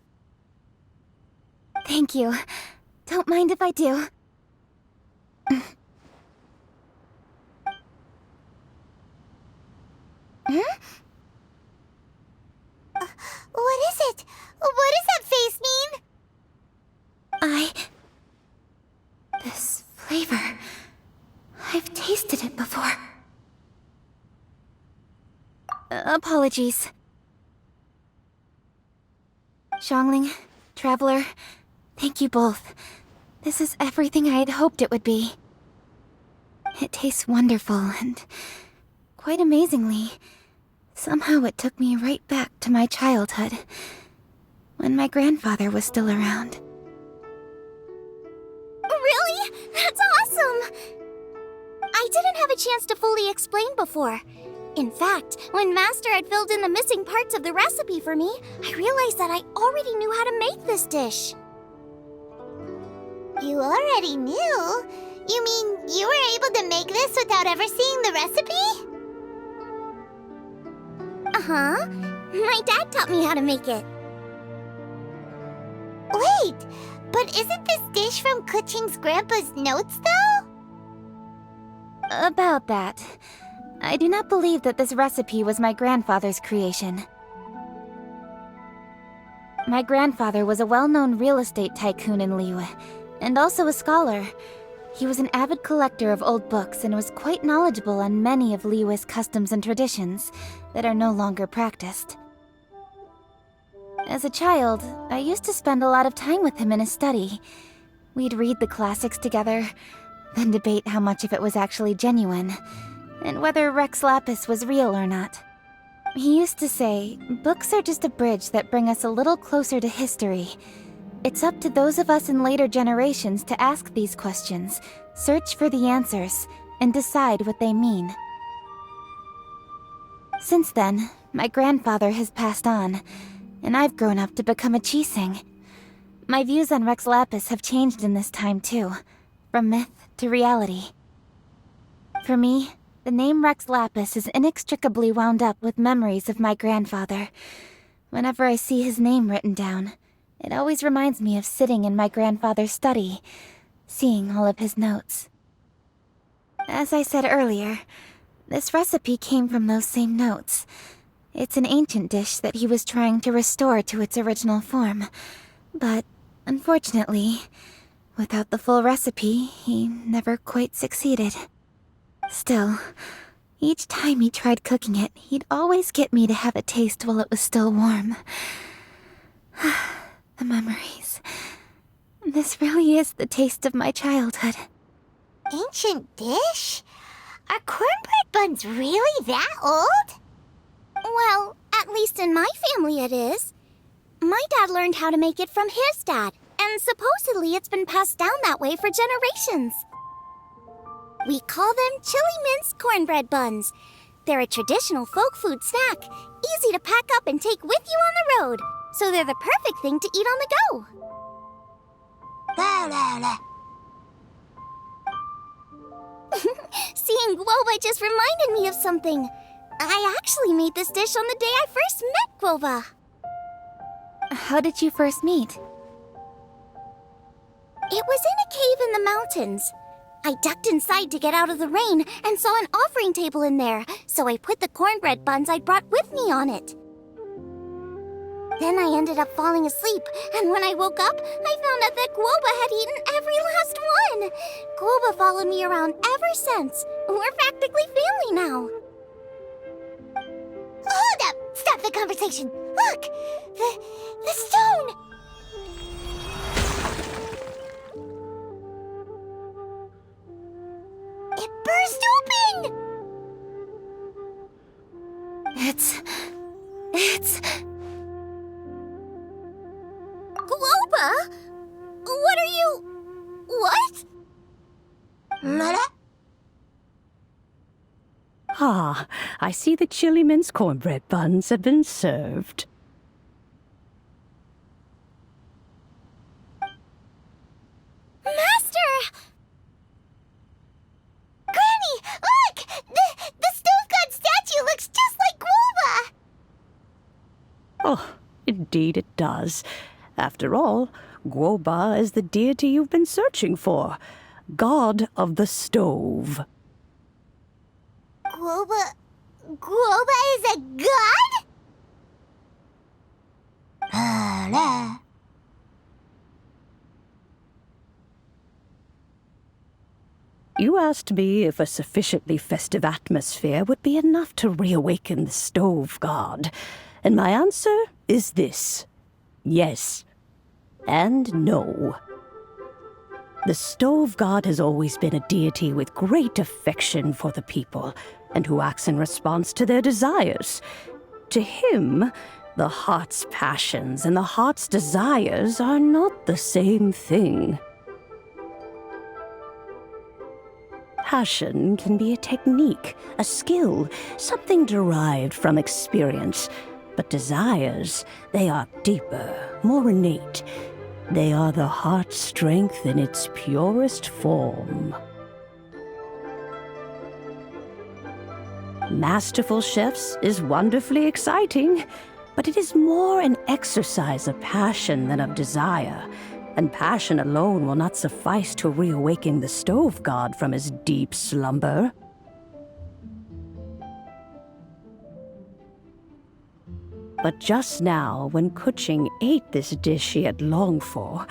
Thank you. Don't mind if I do. What is it? What does that face mean? This flavor... I've tasted it before. Apologies. Xiangling, Traveler, thank you both. This is everything I had hoped it would be. It tastes wonderful, and quite amazingly, somehow it took me right back to my childhood, when my grandfather was still around. Really? That's awesome! I didn't have a chance to fully explain before. In fact, when Master had filled in the missing parts of the recipe for me, I realized that I already knew how to make this dish. You already knew? You mean you were able to make this without ever seeing the recipe? Uh-huh. My dad taught me how to make it. Wait, but isn't this dish from Kuching's grandpa's notes, though? About that, I do not believe that this recipe was my grandfather's creation. My grandfather was a well-known real estate tycoon in Liyue, and also a scholar. He was an avid collector of old books and was quite knowledgeable on many of Liyue's customs and traditions that are no longer practiced. As a child, I used to spend a lot of time with him in his study. We'd read the classics together, then debate how much of it was actually genuine, and whether Rex Lapis was real or not. He used to say, books are just a bridge that bring us a little closer to history. It's up to those of us in later generations to ask these questions, search for the answers, and decide what they mean. Since then, my grandfather has passed on, and I've grown up to become a Qixing. My views on Rex Lapis have changed in this time too, from myth to reality. For me, the name Rex Lapis is inextricably wound up with memories of my grandfather. Whenever I see his name written down, it always reminds me of sitting in my grandfather's study, seeing all of his notes. As I said earlier, this recipe came from those same notes. It's an ancient dish that he was trying to restore to its original form. But, unfortunately, without the full recipe, he never quite succeeded. Still, each time he tried cooking it, he'd always get me to have a taste while it was still warm. The memories. This really is the taste of my childhood. Ancient dish? Are cornbread buns really that old? Well, at least in my family it is. My dad learned how to make it from his dad, and supposedly it's been passed down that way for generations. We call them chili minced cornbread buns. They're a traditional folk food snack, easy to pack up and take with you on the road, so they're the perfect thing to eat on the go. La la la. Seeing guava just reminded me of something. I actually made this dish on the day I first met Guava. How did you first meet? It was in a cave in the mountains. I ducked inside to get out of the rain and saw an offering table in there, so I put the cornbread buns I'd brought with me on it. Then I ended up falling asleep, and when I woke up, I found out that Guoba had eaten every last one. Guoba followed me around ever since. We're practically family now. Hold up! Stop the conversation! Look! The stone! It burst open! It's... Guoba? What are you... What? Mother? Ah, I see the chili mince cornbread buns have been served. Master! Granny, look! The stone god statue looks just like Guoba! Indeed it does. After all, Guoba is the deity you've been searching for. God of the stove. Guoba is a god? You asked me if a sufficiently festive atmosphere would be enough to reawaken the stove god. And my answer is this. Yes. And no. The stove god has always been a deity with great affection for the people, and who acts in response to their desires. To him, the heart's passions and the heart's desires are not the same thing. Passion can be a technique, a skill, something derived from experience. But desires, they are deeper, more innate. They are the heart's strength in its purest form. Masterful chefs is wonderfully exciting, but it is more an exercise of passion than of desire. And passion alone will not suffice to reawaken the stove god from his deep slumber. But just now, when Kuching ate this dish she had longed for,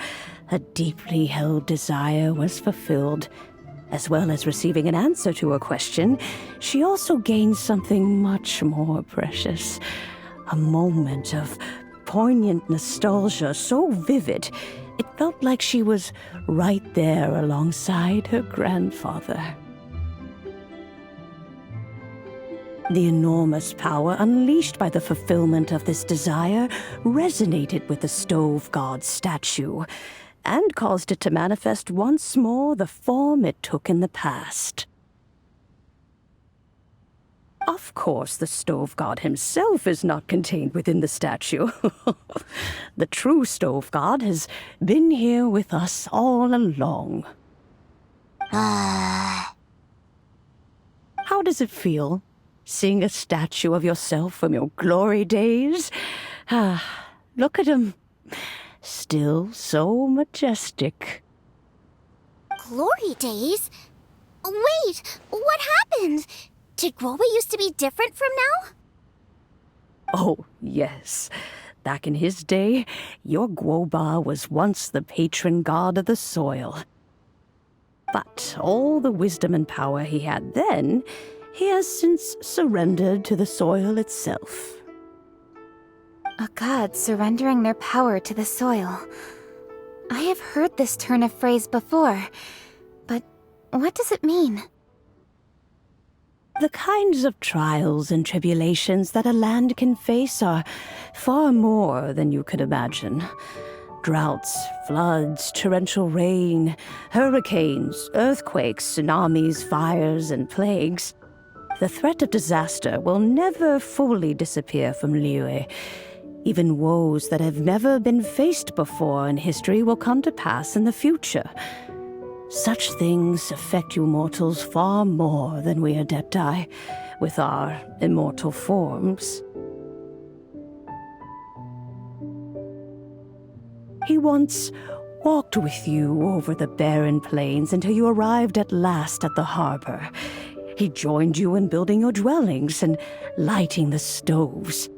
a deeply held desire was fulfilled. As well as receiving an answer to her question, she also gained something much more precious. A moment of poignant nostalgia so vivid, it felt like she was right there alongside her grandfather. The enormous power unleashed by the fulfillment of this desire resonated with the stove god's statue, and caused it to manifest once more the form it took in the past. Of course, the stove god himself is not contained within the statue. The true stove god has been here with us all along. How does it feel, seeing a statue of yourself from your glory days? Look at him. Still so majestic. Glory days? Wait, what happened? Did Guoba used to be different from now? Oh, yes. Back in his day, your Guoba was once the patron god of the soil. But all the wisdom and power he had then, he has since surrendered to the soil itself. A god surrendering their power to the soil. I have heard this turn of phrase before, but what does it mean? The kinds of trials and tribulations that a land can face are far more than you could imagine. Droughts, floods, torrential rain, hurricanes, earthquakes, tsunamis, fires, and plagues. The threat of disaster will never fully disappear from Liyue. Even woes that have never been faced before in history will come to pass in the future. Such things affect you mortals far more than we Adepti, with our immortal forms. He once walked with you over the barren plains until you arrived at last at the harbor. He joined you in building your dwellings and lighting the stoves.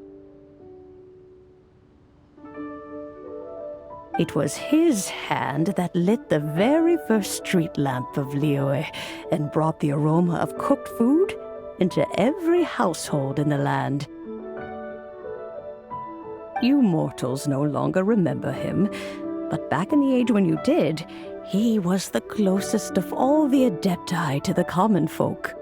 It was his hand that lit the very first street lamp of Liyue and brought the aroma of cooked food into every household in the land. You mortals no longer remember him, but back in the age when you did, he was the closest of all the Adepti to the common folk.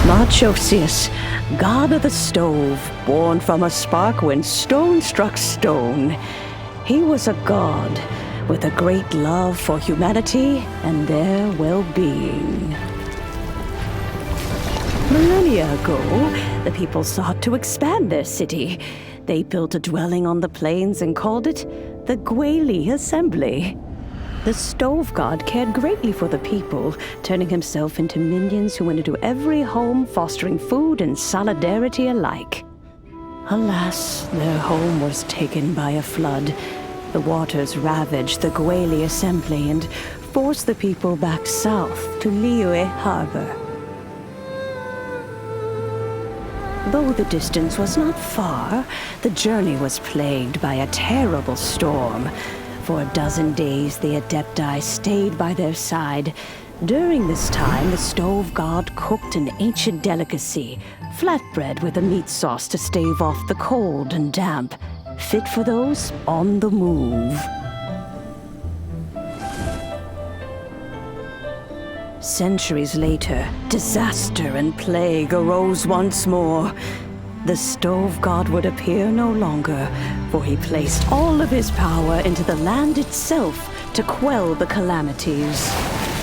Marchosius, god of the stove, born from a spark when stone struck stone. He was a god with a great love for humanity and their well-being. Millennia ago, the people sought to expand their city. They built a dwelling on the plains and called it the Guili Assembly. The stove god cared greatly for the people, turning himself into minions who went into every home, fostering food and solidarity alike. Alas, their home was taken by a flood. The waters ravaged the Gwali assembly and forced the people back south to Liyue Harbor. Though the distance was not far, the journey was plagued by a terrible storm. For a dozen days, the Adepti stayed by their side. During this time, the stove god cooked an ancient delicacy, flatbread with a meat sauce to stave off the cold and damp, fit for those on the move. Centuries later, disaster and plague arose once more. The stove god would appear no longer, for he placed all of his power into the land itself to quell the calamities.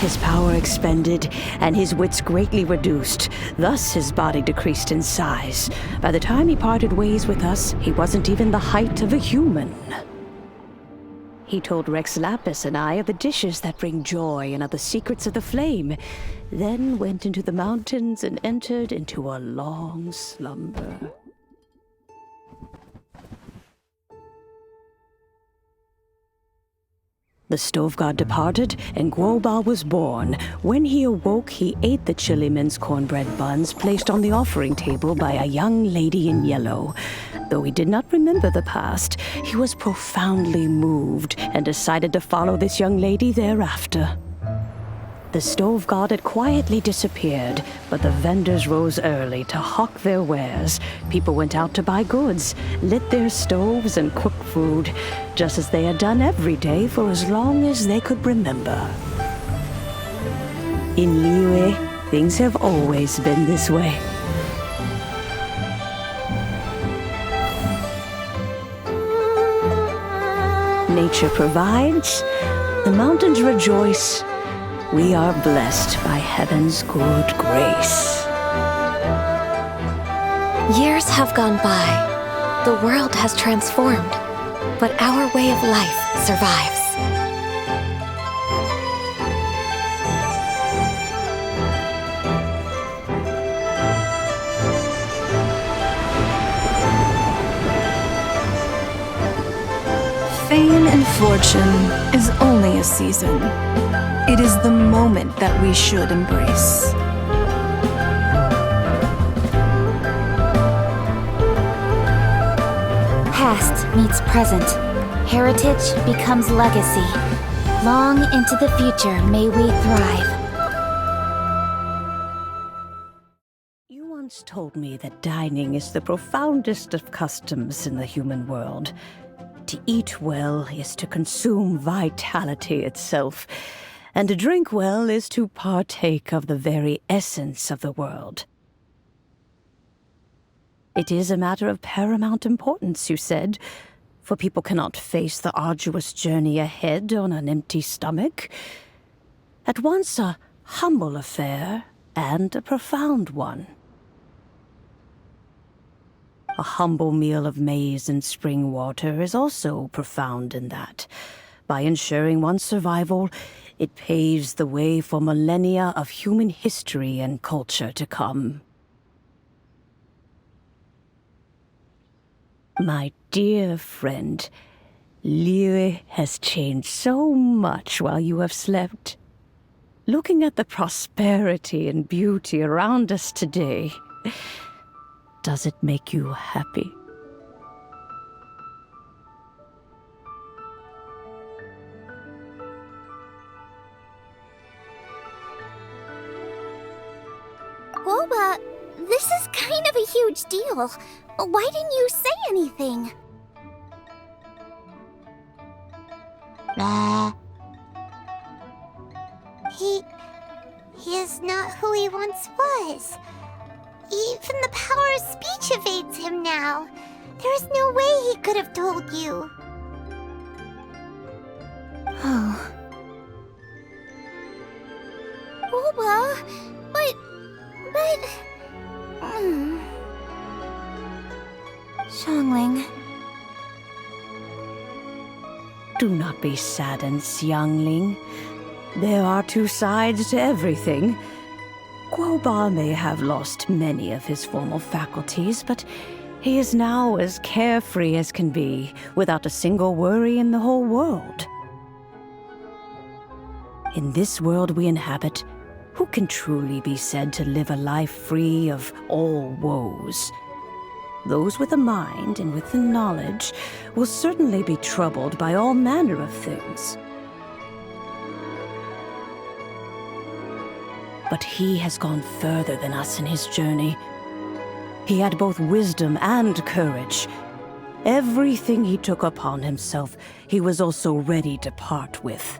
His power expended, and his wits greatly reduced. Thus his body decreased in size. By the time he parted ways with us, he wasn't even the height of a human. He told Rex Lapis and I of the dishes that bring joy and of the secrets of the flame, then went into the mountains and entered into a long slumber. The stove god departed, and Guoba was born. When he awoke, he ate the Chilimen's cornbread buns placed on the offering table by a young lady in yellow. Though he did not remember the past, he was profoundly moved and decided to follow this young lady thereafter. The stove god had quietly disappeared, but the vendors rose early to hawk their wares. People went out to buy goods, lit their stoves, and cooked food, just as they had done every day for as long as they could remember. In Liyue, things have always been this way. Nature provides, the mountains rejoice. We are blessed by heaven's good grace. Years have gone by. The world has transformed, but our way of life survives. Fame and fortune is only a season. It is the moment that we should embrace. Past meets present. Heritage becomes legacy. Long into the future may we thrive. You once told me that dining is the profoundest of customs in the human world. To eat well is to consume vitality itself, and to drink well is to partake of the very essence of the world. It is a matter of paramount importance, you said, for people cannot face the arduous journey ahead on an empty stomach. At once a humble affair and a profound one. A humble meal of maize and spring water is also profound in that. By ensuring one's survival, it paves the way for millennia of human history and culture to come. My dear friend, Liyue has changed so much while you have slept. Looking at the prosperity and beauty around us today, does it make you happy? Boba, this is kind of a huge deal. Why didn't you say anything? He is not who he once was. Even the power of speech evades him now. There is no way he could have told you. Oh. Boba, but... Xiangling. Do not be saddened, youngling. There are two sides to everything. Guoba may have lost many of his formal faculties, but he is now as carefree as can be, without a single worry in the whole world. In this world we inhabit, who can truly be said to live a life free of all woes? Those with a mind and with the knowledge will certainly be troubled by all manner of things. But he has gone further than us in his journey. He had both wisdom and courage. Everything he took upon himself, he was also ready to part with.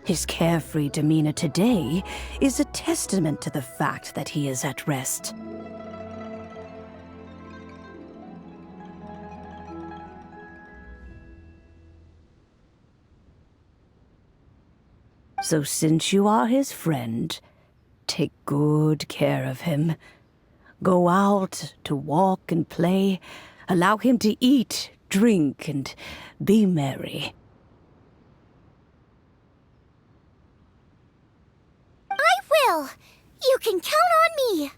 His carefree demeanor today is a testament to the fact that he is at rest. So since you are his friend, take good care of him. Go out to walk and play. Allow him to eat, drink, and be merry. I will! You can count on me!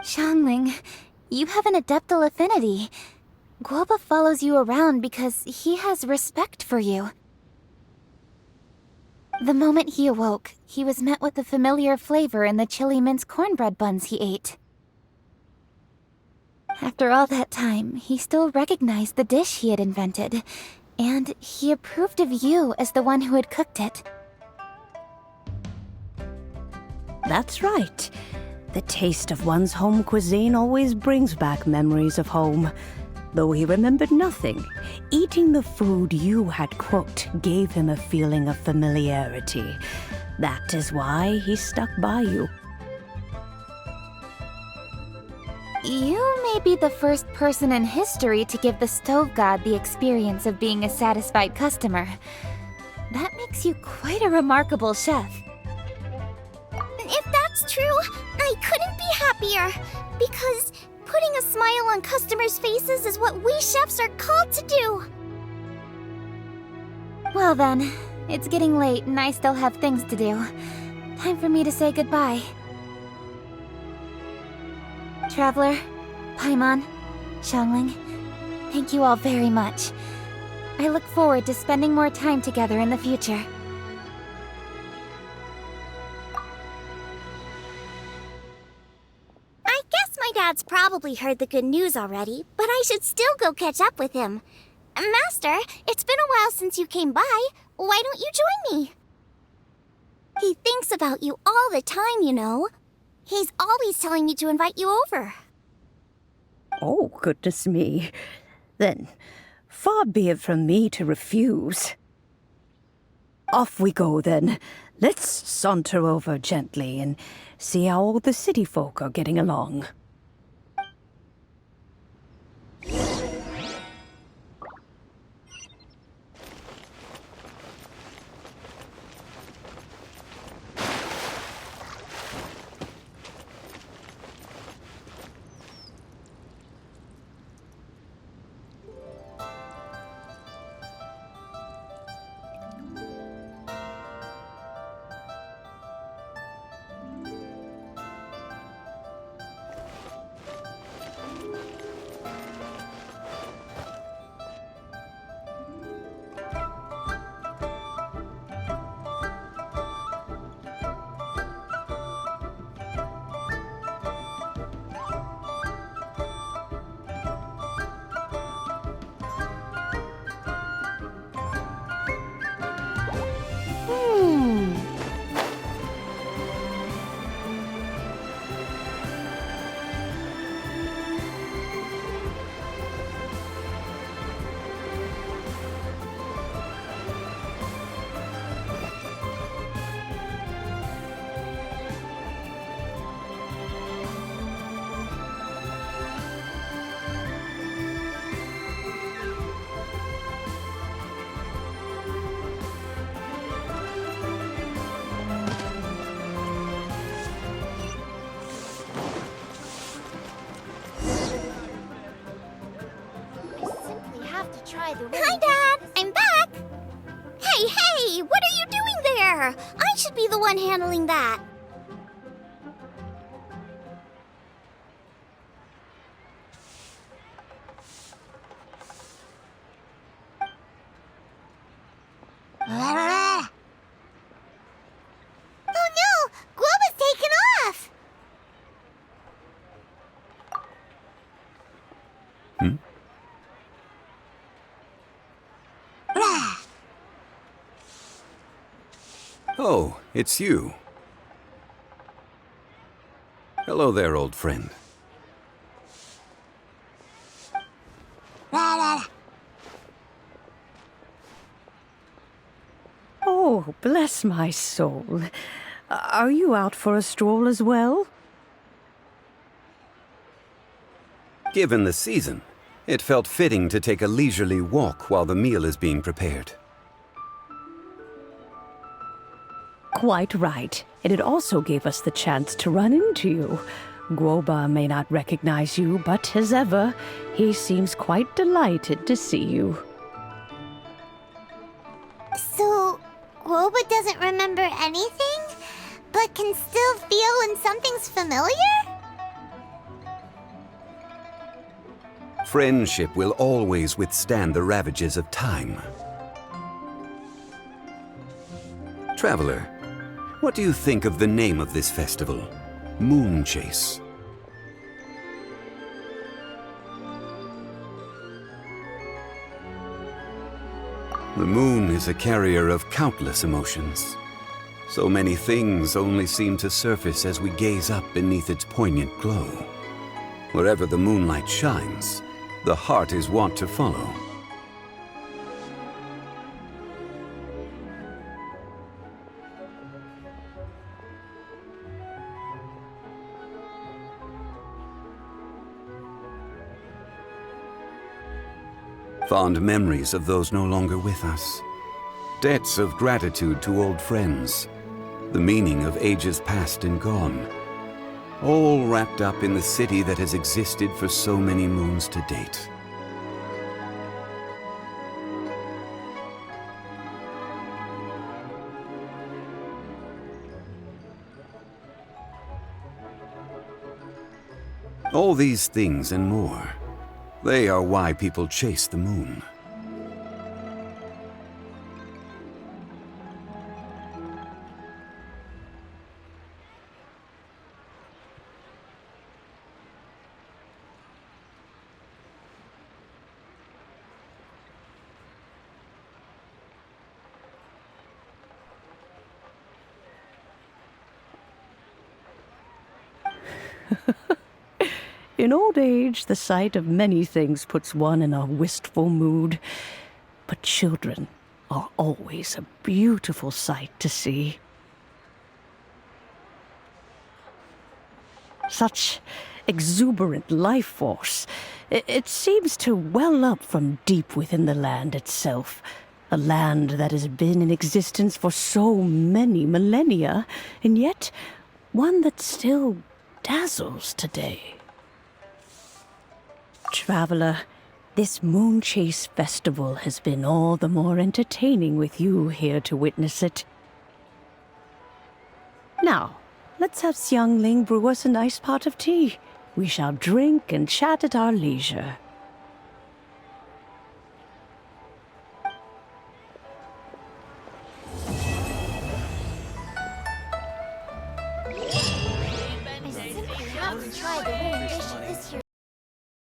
Xiangling, you have an adeptal affinity. Guoba follows you around because he has respect for you. The moment he awoke, he was met with a familiar flavor in the chili mince cornbread buns he ate. After all that time, he still recognized the dish he had invented, and he approved of you as the one who had cooked it. That's right. The taste of one's home cuisine always brings back memories of home. Though he remembered nothing, eating the food you had cooked gave him a feeling of familiarity. That is why he stuck by you. You may be the first person in history to give the stove god the experience of being a satisfied customer. That makes you quite a remarkable chef. If that's true, I couldn't be happier. Because putting a smile on customers' faces is what we chefs are called to do. Well then, it's getting late and I still have things to do. Time for me to say goodbye. Traveler, Paimon, Xiangling, thank you all very much. I look forward to spending more time together in the future. I guess my dad's probably heard the good news already, but I should still go catch up with him. Master, it's been a while since you came by. Why don't you join me? He thinks about you all the time, you know. He's always telling me to invite you over. Oh, goodness me. Then, far be it from me to refuse. Off we go, then. Let's saunter over gently and see how all the city folk are getting along. Hi, Dad! I'm back! Hey! What are you doing there? I should be the one handling that. Oh no! Guoba's taken off! Oh, it's you. Hello there, old friend. Oh, bless my soul. Are you out for a stroll as well? Given the season, it felt fitting to take a leisurely walk while the meal is being prepared. Quite right. And it also gave us the chance to run into you. Guoba may not recognize you, but as ever, he seems quite delighted to see you. So, Guoba doesn't remember anything, but can still feel when something's familiar? Friendship will always withstand the ravages of time. Traveler, what do you think of the name of this festival? Moon Chase. The moon is a carrier of countless emotions. So many things only seem to surface as we gaze up beneath its poignant glow. Wherever the moonlight shines, the heart is wont to follow. Fond memories of those no longer with us. Debts of gratitude to old friends. The meaning of ages past and gone. All wrapped up in the city that has existed for so many moons to date. All these things and more. They are why people chase the moon. In old age, the sight of many things puts one in a wistful mood. But children are always a beautiful sight to see. Such exuberant life force. It seems to well up from deep within the land itself. A land that has been in existence for so many millennia, and yet one that still dazzles today. Traveler, this Moon Chase festival has been all the more entertaining with you here to witness it. Now, let's have Xiangling brew us a nice pot of tea. We shall drink and chat at our leisure. I simply have to try the winning dish at this year's